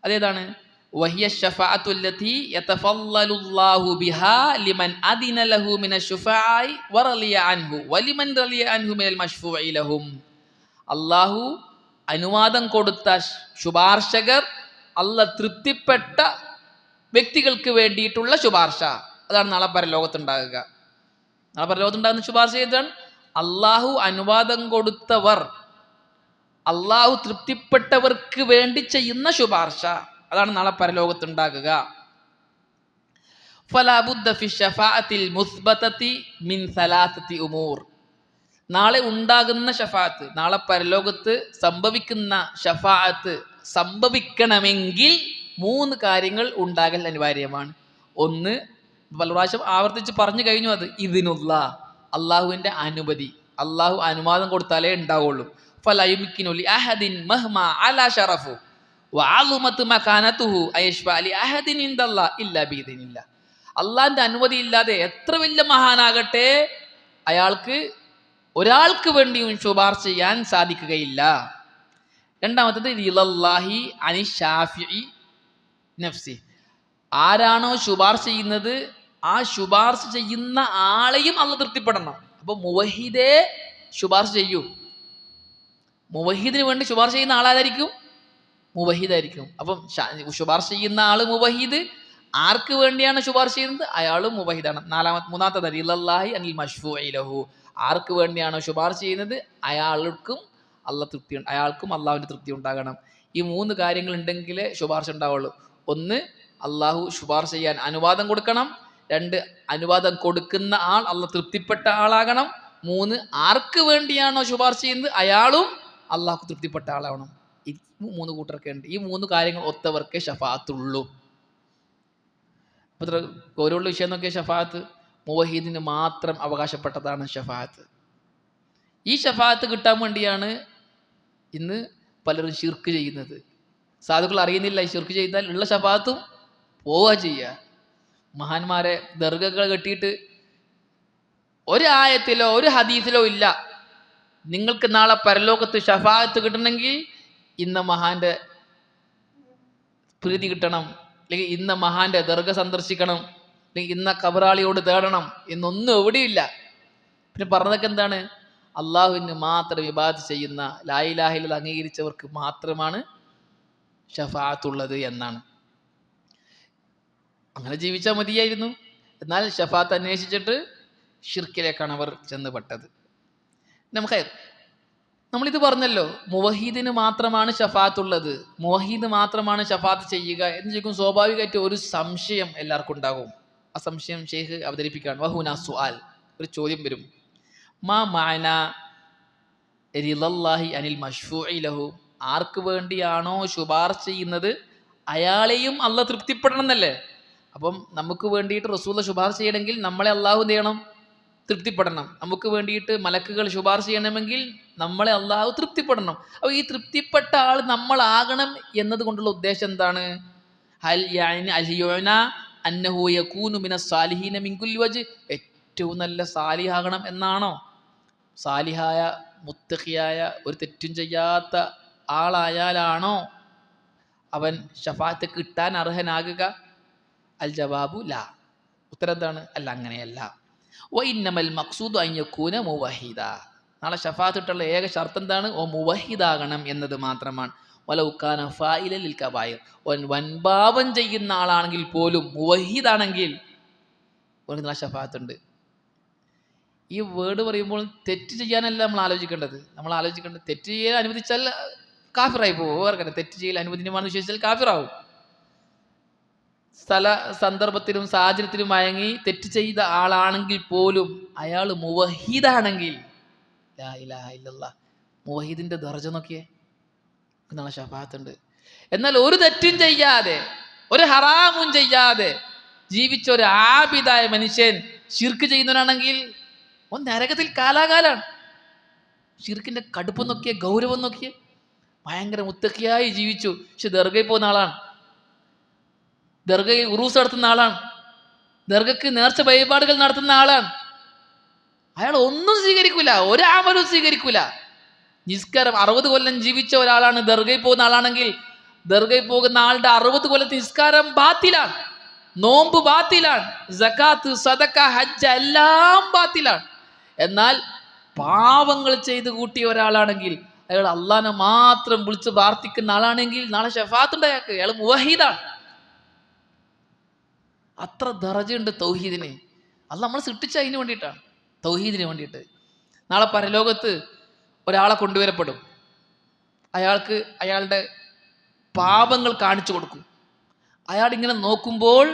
S1: അതേതാണ്? വഹിയ ഷഫാഅത്തുല്ലതി യതഫല്ലലുല്ലാഹു ബിഹാ ലിമൻ അദിന ലഹു മിനശ് ശുഫാഇ വറളിയ അൻഹു വലിമൻ റളിയ അൻഹു മിനൽ മശ്ഫൂഇ ലഹും. അല്ലാഹു അനുവാദം കൊടുത്ത ശുപാർശകർ, അല്ലാഹ് തൃപ്തിപ്പെട്ട വ്യക്തികൾക്ക് വേണ്ടിയിട്ടുള്ള ശുപാർശ. അതാണ് നാളെ പരലോകത്തുണ്ടാകുക. നാളെ പരലോകത്തുണ്ടാകുന്ന ശുപാർശ ഏതാണ്? അള്ളാഹു അനുവാദം കൊടുത്തവർ, അള്ളാഹു തൃപ്തിപ്പെട്ടവർക്ക് വേണ്ടി ചെയ്യുന്ന ശുപാർശ. അതാണ് നാളെ പരലോകത്തുണ്ടാകുക. ഫലാ ബുദ്ദ ഫി ശഫാഅത്തിൽ മുസ്ബതതി മിൻ സലാസതി ഉമൂർ. നാളെ ഉണ്ടാകുന്ന ഷഫാഅത്ത്, നാളെ പരലോകത്ത് സംഭവിക്കുന്ന ഷഫാഅത്ത് സംഭവിക്കണമെങ്കിൽ 3 കാര്യങ്ങൾ ഉണ്ടാകൽ അനിവാര്യമാണ്. ഒന്ന്, പല പ്രാവശ്യം ആവർത്തിച്ച് പറഞ്ഞു കഴിഞ്ഞു, അത് ഇദ്നുല്ല, അള്ളാഹുവിന്റെ അനുമതി. അള്ളാഹു അനുവാദം കൊടുത്താലേ ഉണ്ടാവുള്ളൂ. ഫലാ യുംകിനു ലി അഹദിൻ മഹ്മാ അലാ ശറഫു വഅളുമത് മകാനതുഹു അയശ്ഫഅ ലി അഹദിൻ ഇൻദല്ലാഹ് ഇല്ലാ ബിഇദ്നില്ലാഹ്. അള്ളാഹിന്റെ അനുമതി ഇല്ലാതെ എത്ര വലിയ മഹാനാകട്ടെ, ഒരാൾക്ക് വേണ്ടിയും ശുപാർശ ചെയ്യാൻ സാധിക്കുകയില്ല. 2ാമത്തേത് റിളല്ലാഹി അനി ശാഫിഇ നഫ്സി. ആരാണോ ശുപാർശ ചെയ്യുന്നത്, ആ ശുപാർശ ചെയ്യുന്ന ആളെയും അള്ളാഹ് തൃപ്തിപ്പെടണം. അപ്പൊ മുവഹിദേ ശുപാർശ ചെയ്യൂ. മുവഹിദിന് വേണ്ടി ശുപാർശ ചെയ്യുന്ന ആളായിരിക്കും, മുവഹിദായിരിക്കും. അപ്പം ശുപാർശ ചെയ്യുന്ന ആള് മുവഹിദ്, ആർക്ക് വേണ്ടിയാണ് ശുപാർശ ചെയ്യുന്നത്, അയാളും മുവഹിദാണ്. 3ാമത്തേത് റിളല്ലാഹി അനിൽ മശ്ഫൂഇ ലഹു. ആർക്ക് വേണ്ടിയാണോ ശുപാർശ ചെയ്യുന്നത്, അയാൾക്കും അള്ളാഹുവിന്റെ തൃപ്തി ഉണ്ടാകണം. ഈ 3 കാര്യങ്ങൾ ഉണ്ടെങ്കിലേ ശുപാർശ ഉണ്ടാവുള്ളൂ. ഒന്ന്, അള്ളാഹു ശുപാർശ ചെയ്യാൻ അനുവാദം കൊടുക്കണം. 2, അനുവാദം കൊടുക്കുന്ന ആൾ അള്ളാഹ് തൃപ്തിപ്പെട്ട ആളാകണം. 3, ആർക്ക് വേണ്ടിയാണോ ശുപാർശ ചെയ്യുന്നത്, അയാളും അള്ളാഹു തൃപ്തിപ്പെട്ട ആളാവണം. ഈ 3 കൂട്ടർക്ക് ഉണ്ട്. ഈ 3 കാര്യങ്ങൾ ഒത്തവർക്കേ ഷഫാഅത്തുള്ളൂ. അത്ര ഗൗരവമുള്ള വിഷയം നോക്കിയ ഷഫാഅത്ത് മുവഹിദിന് മാത്രം അവകാശപ്പെട്ടതാണ് ഷഫാഅത്ത്. ഈ ഷഫാഅത്ത് കിട്ടാൻ വേണ്ടിയാണ് ഇന്ന് പലരും ശിർക്ക് ചെയ്യുന്നത്. സാധുക്കൾ അറിയുന്നില്ല, ഈ ശിർക്ക് ചെയ്താൽ ഉള്ള ഷഫാഅത്തും പോവുക ചെയ്യുക. മഹാന്മാരെ ദർഗകൾ കെട്ടിയിട്ട് ഒരു ആയത്തിലോ ഒരു ഹദീസിലോ ഇല്ല നിങ്ങൾക്ക് നാളെ പരലോകത്ത് ഷഫാഅത്ത് കിട്ടണമെങ്കിൽ ഇന്ന മഹാന്റെ പ്രീതി കിട്ടണം, അല്ലെങ്കിൽ ഇന്ന മഹാന്റെ ദർഗ സന്ദർശിക്കണം, അല്ലെങ്കിൽ ഇന്ന കബറാളിയോട് തേടണം എന്നൊന്നും എവിടെയില്ല. പിന്നെ പറഞ്ഞതൊക്കെ എന്താണ്? അള്ളാഹുവിന് മാത്രം ഇബാദത്ത് ചെയ്യുന്ന ലാ ഇലാഹ ഇല്ലല്ലാഹ് അംഗീകരിച്ചവർക്ക് മാത്രമാണ് ഷഫാഅത്തുള്ളത് എന്നാണ്. അങ്ങനെ ജീവിച്ചാൽ മതിയായിരുന്നു. എന്നാൽ ഷഫാഅത്ത് അന്വേഷിച്ചിട്ട് ഷിർക്കിലേക്കാണ് അവർ ചെന്നുപെട്ടത്. നമുക്ക് നമ്മളിത് പറഞ്ഞല്ലോ, മുവഹീദിന് മാത്രമാണ് ഷഫാഅത്തുള്ളത്, മുവഹീദ് മാത്രമാണ് ഷഫാഅത്ത് ചെയ്യുക എന്ന് ചോദിക്കും. സ്വാഭാവികമായിട്ട് ഒരു സംശയം എല്ലാവർക്കും ഉണ്ടാകും. ആ സംശയം ഷെയ്ഖ് അവതരിപ്പിക്കുകയാണ്. വഹുന സുആൽ, ഒരു ചോദ്യം വരും. മാ മഅന റിളല്ലാഹി അനിൽ മശ്ഫൂഇ ലഹു, ആർക്ക് വേണ്ടിയാണോ ശുപാർശ ചെയ്യുന്നത് അയാളെയും അള്ളാഹ് തൃപ്തിപ്പെടണം എന്നല്ലേ? അപ്പം നമുക്ക് വേണ്ടിയിട്ട് റസൂൽ ശുപാർശ ചെയ്യണമെങ്കിൽ നമ്മളെ അള്ളാഹു എന്ത് ചെയ്യണം? തൃപ്തിപ്പെടണം. നമുക്ക് വേണ്ടിയിട്ട് മലക്കുകൾ ശുപാർശ ചെയ്യണമെങ്കിൽ നമ്മളെ അള്ളാഹു തൃപ്തിപ്പെടണം. അപ്പോൾ ഈ തൃപ്തിപ്പെട്ട ആൾ നമ്മളാകണം എന്നതുകൊണ്ടുള്ള ഉദ്ദേശം എന്താണ്? അന്നഹു യകൂനു മിനസ് സാലിഹീന മിൻ കുല്ലി വജ്ഹ്, ഏറ്റവും നല്ല സാലിഹാകണം എന്നാണോ? സാലിഹായ മുത്തഖിയായ ഒരു തെറ്റും ചെയ്യാത്ത ആളായാലാണോ അവൻ ഷഫാഅത്ത് കിട്ടാൻ അർഹനാകുക? അൽ ജവാബു ലാ, ഉത്തരം എന്താണ്? അല്ല, അങ്ങനെയല്ല. വഇന്നമൽ മഖ്സൂദു അൻ യകൂന മുവഹിദ, നാളെ ഷഫാഅത്ത് കിട്ടാനുള്ള ഏക ഷർത്ത് എന്താണ്? ഓ മുവഹിദാകണം എന്നത് മാത്രമാണ്. വലൗ കാന ഫായിലൻ ലിൽ കബായിർ, വൻപാപം ചെയ്യുന്ന ആളാണെങ്കിൽ പോലും മുവഹിദാണെങ്കിൽ ഒരു നാളെ ഷഫാഅത്ത് ഉണ്ട്. ഈ വേർഡ് പറയുമ്പോൾ തെറ്റ് ചെയ്യാനല്ല നമ്മൾ ആലോചിക്കേണ്ടത്. നമ്മൾ ആലോചിക്കേണ്ടത് തെറ്റ് ചെയ്യാൻ അനുവദിച്ചാൽ കാഫിറായി പോകും. ഓർക്കട്ടെ, തെറ്റ് ചെയ്യൽ അനുവദനീയമാണെന്ന് വിശ്വസിച്ചാൽ കാഫിറാവും. സ്ഥല സന്ദർഭത്തിലും സാഹചര്യത്തിലും വഴങ്ങി തെറ്റ് ചെയ്ത ആളാണെങ്കിൽ പോലും അയാൾ മുവഹീദാണെങ്കിൽ, ലാ ഇലാഹ ഇല്ലല്ലാഹ്, മുവഹീദിന്റെ ദർജ നോക്കിയേ, നാളെ ഷഫാഅത്ത് ഉണ്ട്. എന്നാൽ ഒരു തെറ്റും ചെയ്യാതെ ഒരു ഹറാമും ചെയ്യാതെ ജീവിച്ച ഒരു ആബിദായ മനുഷ്യൻ ശിർക്ക് ചെയ്യുന്നവനാണെങ്കിൽ ഓൻ നരകത്തിൽ കാലാകാലാണ്. ശിർക്കിന്റെ കടുപ്പം നോക്കിയേ, ഗൗരവം നോക്കിയേ. ഭയങ്കര മുത്തഖിയായി ജീവിച്ചു, പക്ഷെ ദർഗയിൽ പോകുന്ന ആളാണ്, ദർഗയിൽ ഉറൂസ് നടത്തുന്ന ആളാണ്, ദർഗക്ക് നേർച്ച വഴിപാടുകൾ നടത്തുന്ന ആളാണ്. അയാൾ ഒന്നും സ്വീകരിക്കൂല, ഒരു അമലും സ്വീകരിക്കൂല. നിസ്കാരം 60 കൊല്ലം ജീവിച്ച ഒരാളാണ് ദർഗയിൽ പോകുന്ന ആളാണെങ്കിൽ ദർഗയിൽ പോകുന്ന ആളുടെ 60 കൊല്ലത്തെ നിസ്കാരം ബാത്തിലാണ്, നോമ്പ് ബാത്തിലാണ്, സകാത്ത് സദക്ക ഹജ്ജ് എല്ലാം ബാത്തിലാണ്. എന്നാൽ പാവങ്ങൾ ചെയ്ത് കൂട്ടിയ ഒരാളാണെങ്കിൽ, അയാൾ അള്ളാനെ മാത്രം വിളിച്ച് പ്രാർത്ഥിക്കുന്ന ആളാണെങ്കിൽ നാളെ ഷഫാഅത്ത് ഉണ്ട് അയാൾക്ക്. അയാൾ മുവഹീദാണ്. അത്ര ദറജയുണ്ട് തൗഹീദിന്. അത് നമ്മൾ സൃഷ്ടിച്ച അതിന് വേണ്ടിയിട്ടാണ്, തൗഹീദിന് വേണ്ടിയിട്ട്. നാളെ പരലോകത്ത് ഒരാളെ കൊണ്ടുവരപ്പെടും. അയാൾക്ക് അയാളുടെ പാപങ്ങൾ കാണിച്ചു കൊടുക്കും. അയാൾ ഇങ്ങനെ നോക്കുമ്പോൾ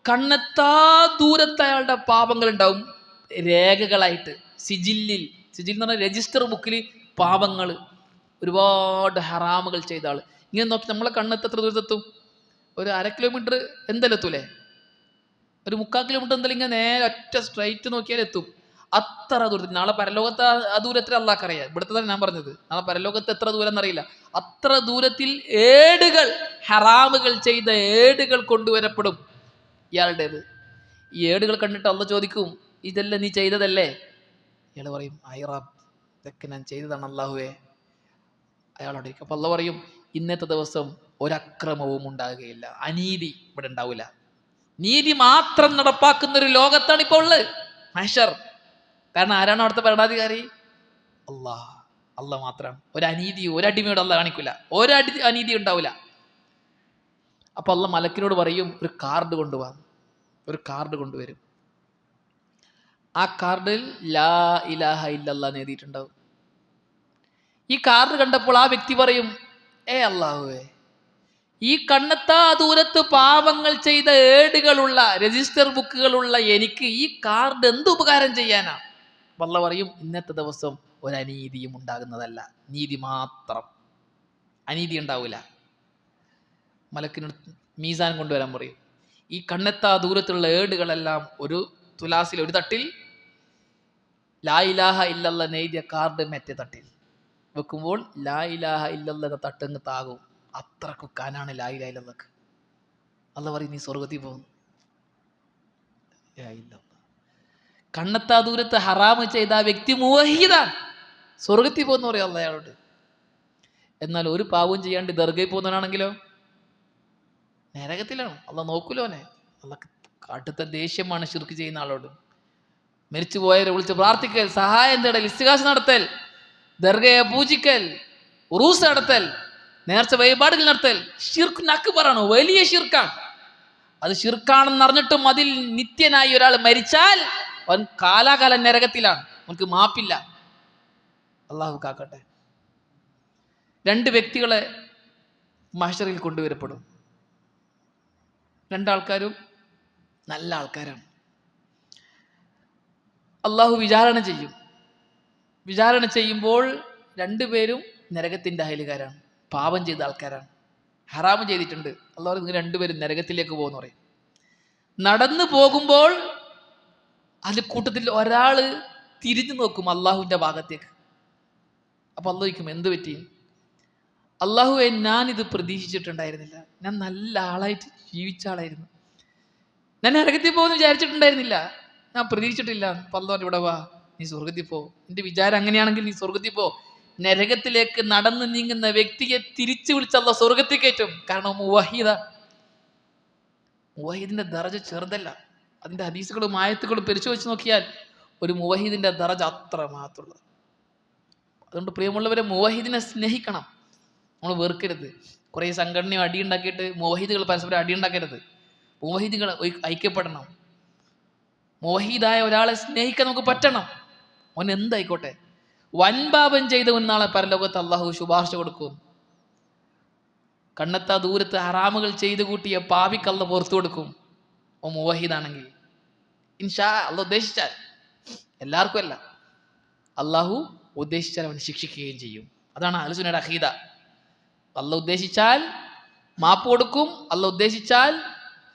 S1: കണ്ണെത്താ ദൂരത്ത് അയാളുടെ പാപങ്ങൾ ഉണ്ടാവും, രേഖകളായിട്ട്. സിജിൽ എന്ന് പറഞ്ഞാൽ രജിസ്റ്റർ ബുക്കിൽ പാപങ്ങൾ, ഒരുപാട് ഹറാമുകൾ ചെയ്ത ആൾ. ഇങ്ങനെ നോക്കി നമ്മളെ കണ്ണെത്ത് എത്ര ദൂരത്തെത്തും? ഒരു 1/2 കിലോമീറ്റർ എന്തായാലും എത്തൂലേ? ഒരു 3/4 കിലോമീറ്റർ എന്തായാലും ഇങ്ങനെ നേരെ ഒറ്റ സ്ട്രൈറ്റ് നോക്കിയാൽ എത്തും. അത്ര ദൂരത്തിൽ. നാളെ പരലോകത്ത് ആ ദൂരത്തിൽ അള്ളാഹ്ക്കറിയാം. ഇവിടുത്തെ തന്നെ ഞാൻ പറഞ്ഞത്, നാളെ പരലോകത്ത് എത്ര ദൂരം എന്നറിയില്ല. അത്ര ദൂരത്തിൽ ഏടുകൾ, ഹറാമുകൾ ചെയ്ത ഏടുകൾ കൊണ്ടുവരപ്പെടും ഇയാളുടേത്. ഈ ഏടുകൾ കണ്ടിട്ട് അള്ളാഹ് ചോദിക്കും, ഇതെല്ലാം നീ ചെയ്തതല്ലേ? ഇയാൾ പറയും, ഐറാബ്, ഇതൊക്കെ ഞാൻ ചെയ്തതാണ് അള്ളാഹുവേ. അയാളോട് അപ്പൊ അള്ളാഹ് പറയും, ഇന്നത്തെ ദിവസം ഒരക്രമവും ഉണ്ടാകുകയില്ല, അനീതി ഇവിടെ ഉണ്ടാവില്ല. നീതി മാത്രം നടപ്പാക്കുന്ന ഒരു ലോകത്താണ് ഇപ്പോൾ ഉള്ളത് മഹ്ശർ. കാരണം ആരാണ് അവിടുത്തെ ഭരണാധികാരി? അള്ളാഹ് മാത്രമാണ്. ഒരു അനീതി, ഒരടിമയോട് അള്ളാഹ് കാണിക്കില്ല, അനീതി ഉണ്ടാവില്ല. അപ്പൊ അള്ളാഹ് മലക്കിനോട് പറയും, ഒരു കാർഡ് കൊണ്ടുപോവാ. ഒരു കാർഡ് കൊണ്ടുവരും. ആ കാർഡിൽ ലാ ഇലാഹ ഇല്ലല്ലാഹ് എഴുതിയിട്ടുണ്ടാവും. ഈ കാർഡ് കണ്ടപ്പോൾ ആ വ്യക്തി പറയും, അല്ലാഹുവേ, ഈ കണ്ണെത്താ ദൂരത്ത് പാപങ്ങൾ ചെയ്ത ഏടുകളുള്ള രജിസ്റ്റർ ബുക്കുകളുള്ള എനിക്ക് ഈ കാർഡ് എന്ത് ഉപകാരം ചെയ്യാനാ? അല്ലാഹ് പറയും, ഇന്നത്തെ ദിവസം ഒരു അനീതിയും ഉണ്ടാകുന്നതല്ല, നീതി മാത്രം, അനീതി ഉണ്ടാവില്ല. മലക്കിനോട് മീസാൻ കൊണ്ടുവരാൻ പറയും. ഈ കണ്ണെത്താ ദൂരത്തുള്ള ഏടുകളെല്ലാം ഒരു തുലാസിൽ, ഒരു തട്ടിൽ ലാ ഇലാഹ ഇല്ലല്ലാഹ് എഴുതിയ കാർഡ് മറ്റേ തട്ടിൽ വെക്കുമ്പോൾ ലാ ഇലാഹ ഇല്ലല്ലാഹ് എന്ന തട്ടങ്ങ് താകും. അത്രക്ക് കാനാണ് ലാ ഇലാഹ ഇല്ലല്ലാഹ്. അള്ളാഹ് പറയും, നീ സ്വർഗത്തിൽ പോകുന്നു. കണ്ണെത്താ ദൂരത്ത് ഹറാമ് ചെയ്ത ആ വ്യക്തി മുവഹീദാണ്, സ്വർഗത്തിൽ പോകുന്നു പറയാം അള്ളാഹ് അയാളോട്. എന്നാൽ ഒരു പാവവും ചെയ്യാണ്ട് ദർഗയിൽ പോകുന്നവനാണെങ്കിലോ നരകത്തിലാണ്. അള്ളാഹ് നോക്കൂലോനെ. അള്ളാഹ് കടുത്ത ദേഷ്യമാണ് ശിർക്ക് ചെയ്യുന്ന ആളോട്. മരിച്ചുപോയവരെ വിളിച്ച് പ്രാർത്ഥിക്കൽ, സഹായം തേടൽ, ഇസ്തിഗാസ നടത്തൽ, ദർഗയെ പൂജിക്കൽ, ഉറൂസ് നടത്തൽ, നേർച്ച വഴിപാടുകൾ നടത്തൽ ശിർക്ക് അക്ബറാണ്, വലിയ ശിർക്കാണ്. അത് ശിർക്കാണെന്ന് അറിഞ്ഞിട്ടും അതിൽ നിത്യനായി ഒരാൾ മരിച്ചാൽ അവൻ കാലാകാലം നരകത്തിലാണ്, അവനക്ക് മാപ്പില്ല. അള്ളാഹു കാക്കട്ടെ. 2 വ്യക്തികളെ മഹ്ശറിൽ കൊണ്ടുവരപ്പെടും. 2 ആൾക്കാരും നല്ല ആൾക്കാരാണ്. അള്ളാഹു വിചാരണ ചെയ്യും. വിചാരണ ചെയ്യുമ്പോൾ 2 പേരും നരകത്തിൻ്റെ അയലുകാരാണ്, പാപം ചെയ്ത ആൾക്കാരാണ്, ഹറാമ് ചെയ്തിട്ടുണ്ട്. അള്ളാഹു നിങ്ങൾ 2 പേരും നരകത്തിലേക്ക് പോകുന്നു പറയും. നടന്നു പോകുമ്പോൾ അതിൽ കൂട്ടത്തിൽ ഒരാൾ തിരിഞ്ഞു നോക്കും അള്ളാഹുവിൻ്റെ ഭാഗത്തേക്ക്. അപ്പോൾ അള്ളാഹു ചോദിക്കും, എന്ത് പറ്റി? അള്ളാഹുവെ, ഞാനിത് പ്രതീക്ഷിച്ചിട്ടുണ്ടായിരുന്നില്ല. ഞാൻ നല്ല ആളായിട്ട് ജീവിച്ച ആളായിരുന്നു. ഞാൻ നരകത്തിൽ പോകുമെന്ന് വിചാരിച്ചിട്ടുണ്ടായിരുന്നില്ല. ഞാൻ പ്രതീക്ഷിച്ചിട്ടില്ല. അപ്പം അള്ളാഹു ഇവിടെ വാ, നീ സ്വർഗത്തിൽ പോ. എൻ്റെ വിചാരം അങ്ങനെയാണെങ്കിൽ നീ സ്വർഗത്തിൽ പോ. നരകത്തിലേക്ക് നടന്നു നീങ്ങുന്ന വ്യക്തിയെ തിരിച്ചു വിളിച്ച് അള്ളാഹ് സ്വർഗത്തിൽ കയറ്റും. കാരണം മുവഹിദിന്റെ ദറജ ചെറുതല്ല. അതിൻ്റെ ഹദീസുകളും ആയത്തുകളും പരിശോധിച്ച് നോക്കിയാൽ ഒരു മുവഹിദിന്റെ ദറജ അത്ര മാത്രമുള്ളത്. അതുകൊണ്ട് പ്രിയമുള്ളവരെ, മുവഹിദിനെ സ്നേഹിക്കണം, നമ്മൾ വെറുക്കരുത്. കുറേ സംഘടനയും അടിയുണ്ടാക്കിയിട്ട് മുവഹിദുകൾ പരസ്പരം അടിയുണ്ടാക്കരുത്. മുവഹിദുകൾ ഐക്യപ്പെടണം. മുവഹിദായ ഒരാളെ സ്നേഹിക്കാൻ നമുക്ക് പറ്റണം. അവൻ എന്തായിക്കോട്ടെ. വൻപാപം ചെയ്തവൻ നാളെ പരലോകത്ത് അള്ളാഹു ശുപാർശ കൊടുക്കും. കണ്ണെത്താ ദൂരത്ത് ഹറാമുകൾ ചെയ്തു കൂട്ടിയ പാപിക്ക് അള്ളാഹ് പുറത്തു കൊടുക്കും. ഓ മുവഹിദാണെങ്കിൽ ഇൻഷാ അള്ളാഹ് ഉദ്ദേശിച്ചാൽ, എല്ലാവർക്കും അല്ല, അള്ളാഹു ഉദ്ദേശിച്ചാൽ അവൻ ശിക്ഷിക്കുകയും ചെയ്യും. അതാണ് അഹ്ലുസുന്നയുടെ അഖീദ. അള്ളാഹ് ഉദ്ദേശിച്ചാൽ മാപ്പ് കൊടുക്കും, അള്ളാഹ് ഉദ്ദേശിച്ചാൽ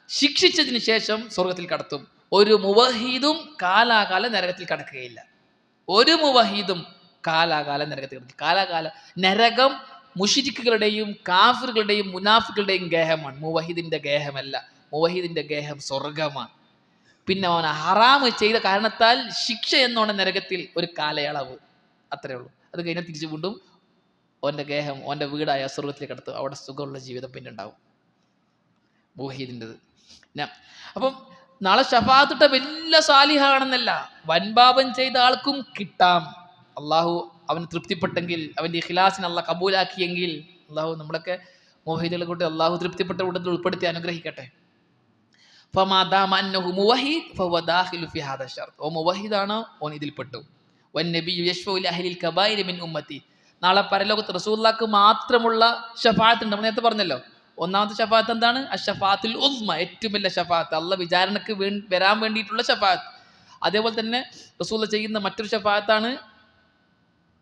S1: ശിക്ഷിച്ചതിന് ശേഷം സ്വർഗത്തിൽ കടത്തും. ഒരു മുവഹിദും കാലാകാല നരകത്തിൽ കടക്കുകയില്ല. ഒരു മുവഹിദും കാലാകാല നരകത്തിൽ കടക്കില്ല. കാലാകാല നരകം മുശ്രിക്കുകളുടെയും കാഫിറുകളുടെയും മുനാഫിക്കുകളുടെയും ഗേഹമാണ്, മുവഹിദിന്റെ ഗേഹമല്ല. മുവഹിദിന്റെ ഗേഹം സ്വർഗമാണ്. പിന്നെ അവൻ ഹറാമ് ചെയ്ത കാരണത്താൽ ശിക്ഷ എന്നോണം നരകത്തിൽ ഒരു കാലയളവ്, അത്രേ ഉള്ളൂ. അത് കഴിഞ്ഞാൽ തിരിച്ചു വീണ്ടും ഓൻ്റെ ഗേഹം, ഓൻ്റെ വീടായ സ്വർഗത്തിലേക്ക് കടത്തും. അവിടെ സുഖമുള്ള ജീവിതം പിന്നെ ഉണ്ടാവും മുവഹിദിൻ്റെത്. അപ്പം നാളെ ശഫാഅത്തിട്ട വലിയ സാലിഹാണെന്നല്ല, വൻപാപം ചെയ്ത ആൾക്കും കിട്ടാം. അള്ളാഹു അവന് തൃപ്തിപ്പെട്ടെങ്കിൽ, അവൻ്റെ ഇഖ്ലാസിന് അള്ളാഹ് കബൂലാക്കിയെങ്കിൽ, അള്ളാഹു നമ്മളൊക്കെ മുവഹിദുകളെ കൂട്ടി അള്ളാഹു തൃപ്തിപ്പെട്ട കൂട്ടത്തിൽ ഉൾപ്പെടുത്തി അനുഗ്രഹിക്കട്ടെ. ഓ മുവഹിദാണോ, ഓൻ ഇതിൽപ്പെട്ടു. നാളെ പരലോകത്ത് റസൂലുള്ളാഹിക്ക് മാത്രമുള്ള ശഫാഅത്ത് ഉണ്ട്. നമ്മൾ നേരത്തെ പറഞ്ഞല്ലോ, ഒന്നാമത്തെ ശഫാഅത്ത് എന്താണ്? അഷ്ശഫാഅത്തുൽ ഉസ്മ, ഏറ്റവും വലിയ ശഫാഅത്ത്, അള്ളാഹ് വിചാരണക്ക് വരാൻ വേണ്ടിയിട്ടുള്ള ശഫാഅത്ത്. അതേപോലെ തന്നെ റസൂലുള്ളാഹ് ചെയ്യുന്ന മറ്റൊരു ശഫാഅത്താണ്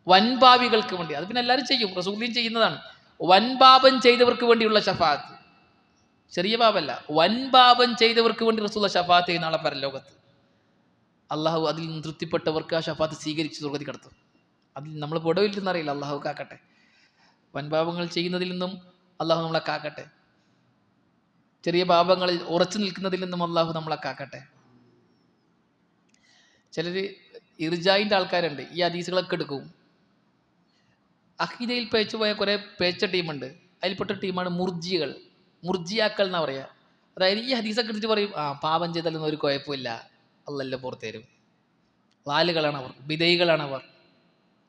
S1: വൻപാപികൾക്ക് വേണ്ടി. അത് പിന്നെ എല്ലാവരും ചെയ്യും, റസൂലും ചെയ്യുന്നതാണ്. വൻപാപം ചെയ്തവർക്ക് വേണ്ടിയുള്ള ശഫാഅത്ത്, ചെറിയ പാപമല്ല, വൻപാപം ചെയ്തവർക്ക് വേണ്ടി റസൂലുള്ളാഹ് ശഫാഅത്ത് ചെയ്യുന്ന നാളെ പരലോകത്ത്. അള്ളാഹു അതിൽ നിന്ന് തൃപ്തിപ്പെട്ടവർക്ക് ആ ശഫാഅത്ത് സ്വീകരിച്ച് സ്വർഗ്ഗത്തിൽ കടത്തും. അതിൽ നമ്മൾ പൊടവില്ലെന്നറിയില്ല, അള്ളാഹു കാക്കട്ടെ. വൻപാപങ്ങൾ ചെയ്യുന്നതിൽ നിന്നും അള്ളാഹു നമ്മളെ കാക്കട്ടെ. ചെറിയ പാപങ്ങളിൽ ഉറച്ചു നിൽക്കുന്നതിൽ നിന്നും അള്ളാഹു നമ്മളെ കാക്കട്ടെ. ചിലർ ഇർജായിൻ്റെ ആൾക്കാരുണ്ട്, ഈ ഹദീസുകളൊക്കെ എടുക്കും. അഖീദയിൽ പേച്ചു പോയ കുറേ പേച്ച ടീമുണ്ട്. അതിൽപ്പെട്ട ടീമാണ് മുർജികൾ, മുർജിയാക്കൾ എന്നാ പറയുക. അതായത് ഈ ഹദീസൊക്കെ എടുത്തിട്ട് പറയും, പാപം ചെയ്താലൊന്നും ഒരു കുഴപ്പമില്ല, അള്ളാഹ് പുറത്തു തരും. ലാലുകളാണവർ, ബിദൈകളാണവർ.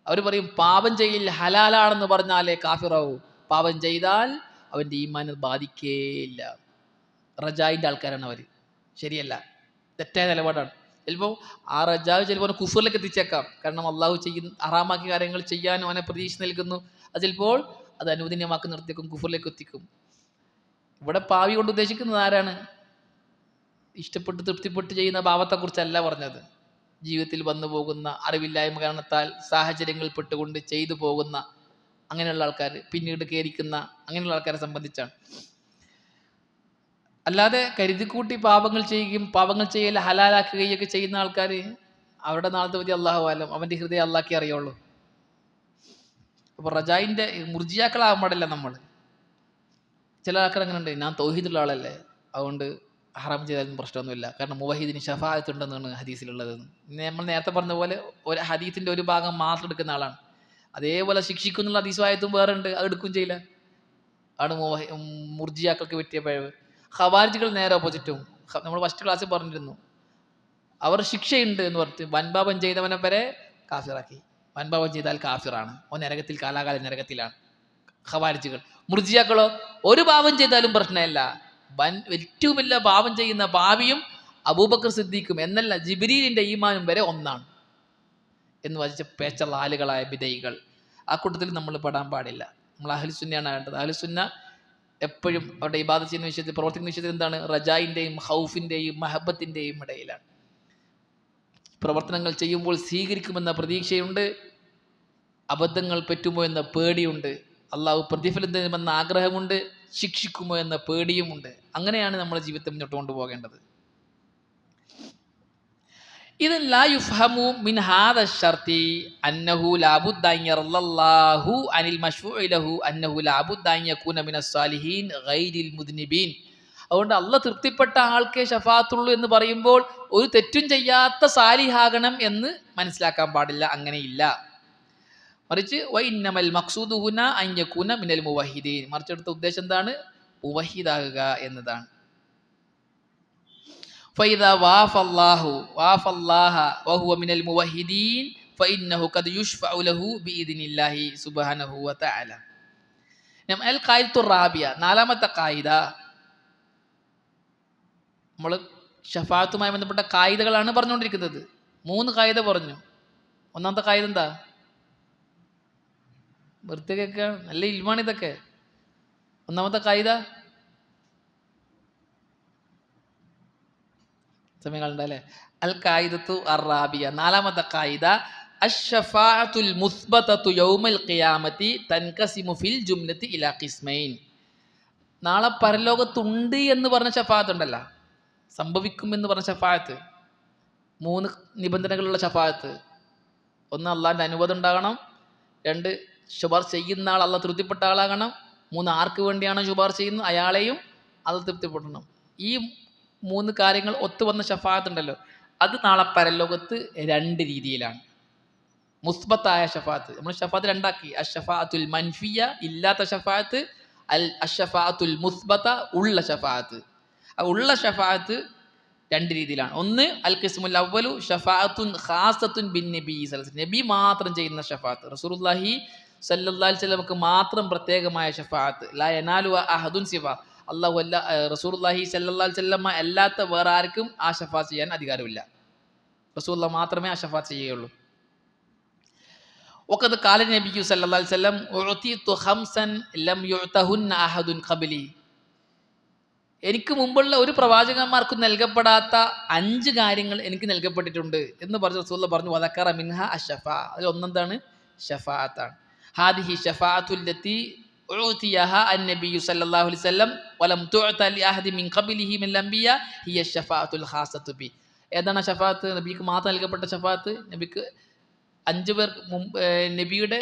S1: അവർ പറയും പാപം ചെയ്യൽ ഹലാലാണെന്ന് പറഞ്ഞാലേ കാഫിറാവൂ, പാപം ചെയ്താൽ അവൻ്റെ ഈമാൻ ബാധിക്കേയില്ല. റജായിൻ്റെ ആൾക്കാരാണ് അവർ. ശരിയല്ല, തെറ്റായ നിലപാടാണ്. ചിലപ്പോൾ ആ റജാവ് ചിലപ്പോൾ കുഫറിലേക്ക് എത്തിച്ചേക്കാം. കാരണം അള്ളാഹു ഹറാമാക്കിയ കാര്യങ്ങൾ ചെയ്യാൻ അവനെ പ്രതീക്ഷ നൽകുന്നു. അത് ചിലപ്പോൾ അത് അനുവദനീയമാക്കി നിർത്തിയേക്കും, കുഫറിലേക്ക് എത്തിക്കും. ഇവിടെ പാവി കൊണ്ട് ഉദ്ദേശിക്കുന്നത് ആരാണ്? ഇഷ്ടപ്പെട്ട് തൃപ്തിപ്പെട്ട് ചെയ്യുന്ന പാപത്തെക്കുറിച്ചല്ല പറഞ്ഞത്. ജീവിതത്തിൽ വന്നു പോകുന്ന അറിവില്ലായ്മ കാരണത്താൽ സാഹചര്യങ്ങൾ പെട്ടുകൊണ്ട് ചെയ്തു പോകുന്ന അങ്ങനെയുള്ള ആൾക്കാർ, പിന്നീട് കേരിക്കുന്ന അങ്ങനെയുള്ള ആൾക്കാരെ സംബന്ധിച്ചാണ്. അല്ലാതെ കരുതിക്കൂട്ടി പാപങ്ങൾ ചെയ്യുകയും പാപങ്ങൾ ചെയ്യൽ ഹലാലാക്കുകയൊക്കെ ചെയ്യുന്ന ആൾക്കാർ, അവരുടെ നാളത്തെ വിധി അള്ളാഹു ആലം, അവൻ്റെ ഹൃദയം അള്ളാഹ്ക്കേ അറിയുള്ളൂ. അപ്പോൾ റജായിൻ്റെ മുർജിയാക്കളാകാൻ പാടില്ല നമ്മൾ. ചില ആൾക്കാർ അങ്ങനെ ഉണ്ട്, ഞാൻ തൗഹീദുള്ള ആളല്ലേ, അതുകൊണ്ട് ഹറാം ചെയ്താലും പ്രശ്നമൊന്നുമില്ല, കാരണം മുവഹിദിന് ശഫാഅത്ത് ഉണ്ടെന്നാണ് ഹദീസിലുള്ളത്. നമ്മൾ നേരത്തെ പറഞ്ഞ പോലെ ഒരു ഹദീസിൻ്റെ ഒരു ഭാഗം മാത്രം എടുക്കുന്ന ആളാണ്. അതേപോലെ ശിക്ഷിക്കുന്നുള്ള ഹദീസുമായതും വേറെ ഉണ്ട്, അത് എടുക്കുകയും ചെയ്യില്ല. ആണ് മുർജിയാക്കൾക്ക് പറ്റിയ പിഴവ്. ഖവാരിജികൾ നേരെ ഓപ്പോസിറ്റും. നമ്മൾ ഫസ്റ്റ് ക്ലാസ്സിൽ പറഞ്ഞിരുന്നു, അവർ ശിക്ഷയുണ്ട് എന്ന് പറഞ്ഞിട്ട് വൻപാപം ചെയ്തവനെ വരെ കാഫിറാക്കി. വൻപാപം ചെയ്താൽ കാഫിറാണ്, ഓൻ നരകത്തിൽ കാലാകാലം നരകത്തിലാണ്. ഖവാരിജികൾ. മുർജിയാക്കളോ ഒരു പാപം ചെയ്താലും പ്രശ്നമില്ല, ഏറ്റവും വലിയ പാപം ചെയ്യുന്ന പാപിയും അബൂബക്കർ സിദ്ദീഖും എന്നല്ല ജിബ്രീലിന്റെ ഈമാനും വരെ ഒന്നാണ് എന്ന് വധിച്ച പേച്ചുള്ള ആളുകളായ ബിദൈകൾ. ആ കൂട്ടത്തിൽ നമ്മൾ പെടാൻ പാടില്ല. നമ്മൾ അഹ്ലുസുന്നയാണ് വേണ്ടത്. അഹ്ലുസുന്ന എപ്പോഴും അവരുടെ ഇബാദത്ത് ചെയ്യുന്ന വിഷയത്തിൽ, പ്രവർത്തിക്കുന്ന വിഷയത്തിൽ എന്താണ്? റജായിൻ്റെയും ഹൗഫിൻ്റെയും മഹബത്തിൻ്റെയും ഇടയിലാണ്. പ്രവർത്തനങ്ങൾ ചെയ്യുമ്പോൾ സ്വീകരിക്കുമെന്ന പ്രതീക്ഷയുണ്ട്, അബദ്ധങ്ങൾ പറ്റുമോ എന്ന പേടിയുണ്ട്, അള്ളാഹു പ്രതിഫലം തരുമെന്ന ആഗ്രഹമുണ്ട്, ശിക്ഷിക്കുമോ എന്ന പേടിയുമുണ്ട്. അങ്ങനെയാണ് നമ്മുടെ ജീവിതത്തെ മുന്നോട്ട് കൊണ്ടുപോകേണ്ടത്. ഇത് ലാ യുഫ്ഹമു മിൻ ഹാദ ശർതി അന്നഹു ലാ ബുദ്ദ അൻ യറല്ലാഹു അനിൽ മശ്ഫൂഇ ലഹു അന്നഹു ലാ ബുദ്ദ അൻ യകൂന മിനസ് സാലിഹീൻ ഗൈരിൽ മുദ്നിബീൻ. അതുകൊണ്ട് അള്ളാഹ് തൃപ്തിപ്പെട്ട ആൾക്കേ ശഫാഅത്തുള്ളൂ എന്ന് പറയുമ്പോൾ ഒരു തെറ്റും ചെയ്യാത്ത സാലിഹാകണം എന്ന് മനസ്സിലാക്കാൻ പാടില്ല. അങ്ങനെയില്ല. മറിച്ച് വഇന്നമൽ മഖ്സൂദു ഹുന അൻ യകൂന മിനൽ മുവഹിദീൻ. മറിച്ച് അടുത്ത ഉദ്ദേശം എന്താണ്? മുവഹിദാകുക എന്നതാണ്. فإذا وافى الله وهو من الموحدين فإنه قد يشفع له بإذن الله سبحانه وتعالى. القاعدة الرابعة, നാലാമത്തെ ഖായിദ. നമ്മൾ ഷഫാഅത്തുമായി ബന്ധപ്പെട്ട ഖായിദകളാണ് പറഞ്ഞുകൊണ്ടിരിക്കുന്നത്. 3 ഖായിദ പറഞ്ഞു. ഒന്നാമത്തെ ഖായിദ എന്താ? വെറുതെ കേൾക്കുക, നല്ല ഇൽമാണ് ഇതൊക്കെ. ഒന്നാമത്തെ ഖായിദ സമയങ്ങളുണ്ടല്ലേ? അൽ ഖായിദത്തു അർറാബിയ. നാലാമത്തെ ഖായിദ അഷ്ശഫാഅത്തുൽ മുസ്ബതതു യൗമൽ ഖിയാമത്തി തൻകസിമു ഫിൽ ജുംലത്തി ഇലാ ഖിസ്മൈൻ. നാളെ പരലോകത്തുണ്ട് എന്ന് പറഞ്ഞ ഷഫാഅത്ത് ഉണ്ടല്ലോ, സംഭവിക്കും എന്ന് പറഞ്ഞ ഷഫാഅത്ത്, 3 നിബന്ധനകളുള്ള ഷഫാഅത്ത്. 1, അള്ളാഹിൻ്റെ അനുവാദം ഉണ്ടാകണം. 2, ശുപാർശ ചെയ്യുന്ന ആൾ അള്ളാഹ് തൃപ്തിപ്പെട്ട ആളാകണം. 3, ആർക്ക് വേണ്ടിയാണോ ശുപാർശ ചെയ്യുന്നത് അയാളെയും അള്ളാഹ് തൃപ്തിപ്പെടണം. ഈ 3 കാര്യങ്ങൾ ഒത്തുവന്ന ഷഫാഅത്ത് ഉണ്ടല്ലോ, അത് നാളെ പരലോകത്ത് 2 രീതിയിലാണ്. മുസ്ബത്തായ ഷഫാഅത്ത്, നമ്മൾ ഷഫാഅത്ത് 2 ആക്കി. അഷ്ശഫാഅത്തുൽ മൻഫിയ, ഇല്ലാത്ത ഷഫാഅത്ത്. അഷ്ശഫാഅത്തുൽ മുസ്ബത്ത, ഉള്ള ഷഫാഅത്ത്. ആ ഉള്ള ഷഫാഅത്ത് 2 രീതിയിലാണ്. 1, അൽ ഖിസ്മുൽ അവ്വലു ഷഫാഅത്തുൻ ഖാസത്തുൻ ബിൻ നബി സല്ലല്ലാഹു അലൈഹി വസല്ലം. നബി മാത്രം ചെയ്യുന്ന ഷഫാഅത്ത്, റസൂലുള്ളാഹി സല്ലല്ലാഹു അലൈഹി വസല്ലമക്ക് മാത്രം പ്രത്യേകമായ ഷഫാഅത്ത്. ലാ യനാലു അഹദുൻ സിവ, അള്ളാഹു അല്ല റസൂലുള്ളാഹി സല്ലല്ലാഹു അലൈഹി വസല്ലമ അല്ലാത്ത വേറെ ആർക്കും ആ ഷഫാഅത്ത് ചെയ്യാൻ അധികാരമില്ല. റസൂലുള്ളാഹി മാത്രമേ ആ ഷഫാഅത്ത് ചെയ്യുകയുള്ളൂ. വഖദ് ഖാല നബിയു സല്ലല്ലാഹു അലൈഹി വസല്ലം ഉഅതീതു ഖംസൻ ലം യുഅതഹുന്ന അഹദുൻ ഖബ്ലി. എനിക്ക് മുമ്പുള്ള ഒരു പ്രവാചകന്മാർക്കും നൽകപ്പെടാത്ത 5 കാര്യങ്ങൾ എനിക്ക് നൽകപ്പെട്ടിട്ടുണ്ട് എന്ന് പറഞ്ഞ റസൂലുള്ളാഹി പറഞ്ഞു. വദക്കറ മിൻഹ അഷ്ശഫാ, അതിൽ ഒന്നെന്താണ്? ഷഫാഅത്താണ്. ഹാദിഹി ഷഫാഅത്തുൽ ലത്തി ഉഅതിയഹാ അൻ-നബിയ്യു സല്ലല്ലാഹു അലൈഹി വസല്ലം വലം തുഅത ലി അഹദി മിൻ ഖബ്ലിഹി മിനൽ അംബിയ ഹിയ ഷഫാഅത്തുൽ ഖാസത്തു ബി. ഏതാണ് ഷഫാഅത്ത്? നബിക്ക് മാത്രം നൽകപ്പെട്ട ഷഫാഅത്ത്. നബിക്ക് 5 പേർ നബിയുടെ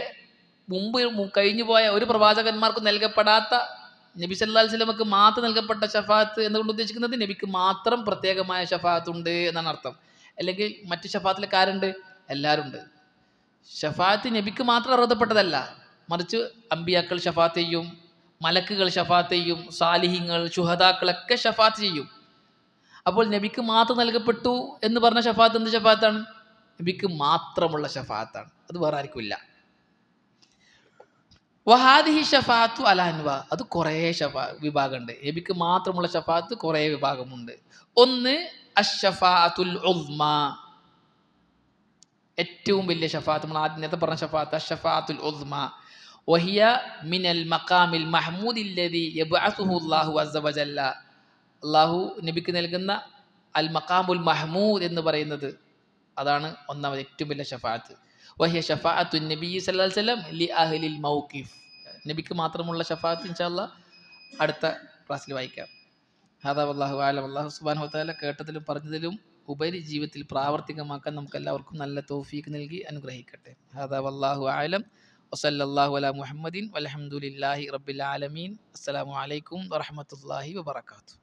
S1: മുമ്പ് കഴിഞ്ഞു പോയ ഒരു പ്രവാചകന്മാർക്കും നൽകപ്പെടാത്ത, നബി സല്ലല്ലാഹു അലൈഹി വസല്ലമക്ക് മാത്രം നൽകപ്പെട്ട ഷഫാഅത്ത് എന്നുകൊണ്ട് ഉദ്ദേശിക്കുന്നത് നബിക്ക് മാത്രം പ്രത്യേകമായ ഷഫാഅത്ത് ഉണ്ട് എന്നാണ് അർത്ഥം. അല്ലെങ്കിൽ മറ്റ് ഷഫാഅത്തിലൊക്കെ ആരുണ്ട്? എല്ലാവരും ഉണ്ട്. ഷഫാഅത്ത് നബിക്ക് മാത്രം അർഹതപ്പെട്ടതല്ല, മറിച്ച് അമ്പിയാക്കൾ ഷഫാഅത്ത് ചെയ്യും, മലക്കുകൾ ഷഫാഅത്ത് ചെയ്യും, സാലിഹീങ്ങൾ ശുഹദാക്കളൊക്കെ ഷഫാഅത്ത് ചെയ്യും. അപ്പോൾ നബിക്ക് മാത്രം നൽകപ്പെട്ടു എന്ന് പറഞ്ഞ ഷഫാഅത്ത് എന്ത് ഷഫാഅത്താണ്? നബിക്ക് മാത്രമുള്ള ഷഫാഅത്താണ്, അത് വേറെ ആർക്കും ഇല്ല. വഹാദിഹി ഷഫാഅത്തു അലാ അൻവാ, അത് കുറേ വിഭാഗമുണ്ട്. നബിക്ക് മാത്രമുള്ള ഷഫാഅത്ത് കുറേ വിഭാഗമുണ്ട്. 1, അഷ്ശഫാഅത്തുൽ ഉസ്മാ, ഏറ്റവും വലിയ ഷഫാഅത്ത്. നമ്മൾ ആദ്യത്തെ പറഞ്ഞ ഷഫാഅത്ത് അഷ്ശഫാഅത്തുൽ ഉസ്മാ. വഹിയ മിനൽ മഖാമിൽ മഹ്മൂദിൽ ലദി യബ്അസുഹു അല്ലാഹു അസ്സ വജല്ല. അല്ലാഹു നബിക്ക് നൽകുന്ന അൽ മഖാമുൽ മഹ്മൂദ് എന്ന് പറയുന്നത് അതാണ് ഒന്നാമത് ഏറ്റവും വലിയ ഷഫാഅത്ത്. വഹിയ ഷഫാഅത്തുൻ നബി സല്ലല്ലാഹു അലൈഹി വസല്ലം ലി അഹ്ലിൽ മൗഖിഫ്. നബിക്ക് മാത്രമുള്ള ഷഫാഅത്ത് ഇൻഷാ അല്ലാഹ് അടുത്ത ക്ലാസ്സിൽ വായിക്കാം. ഹാദാ വല്ലാഹു അഅലം. അല്ലാഹു സുബ്ഹാനഹു വ തആല കേട്ടതിലും പറഞ്ഞതിലും ഉപരി ജീവിതത്തിൽ പ്രാവർത്തികമാക്കാൻ നമുക്ക് എല്ലാവർക്കും നല്ല തൗഫീഖ് നൽകി അനുഗ്രഹിക്കട്ടെ. ഹാദാ വല്ലാഹു അഅലം. വസല്ലല്ലാഹു അലാ മുഹമ്മദിൻ വൽഹംദുലില്ലാഹി റബ്ബിൽ ആലമീൻ. അസ്സലാമു അലൈക്കും വറഹ്മത്തുള്ളാഹി വബറകാതുഹു.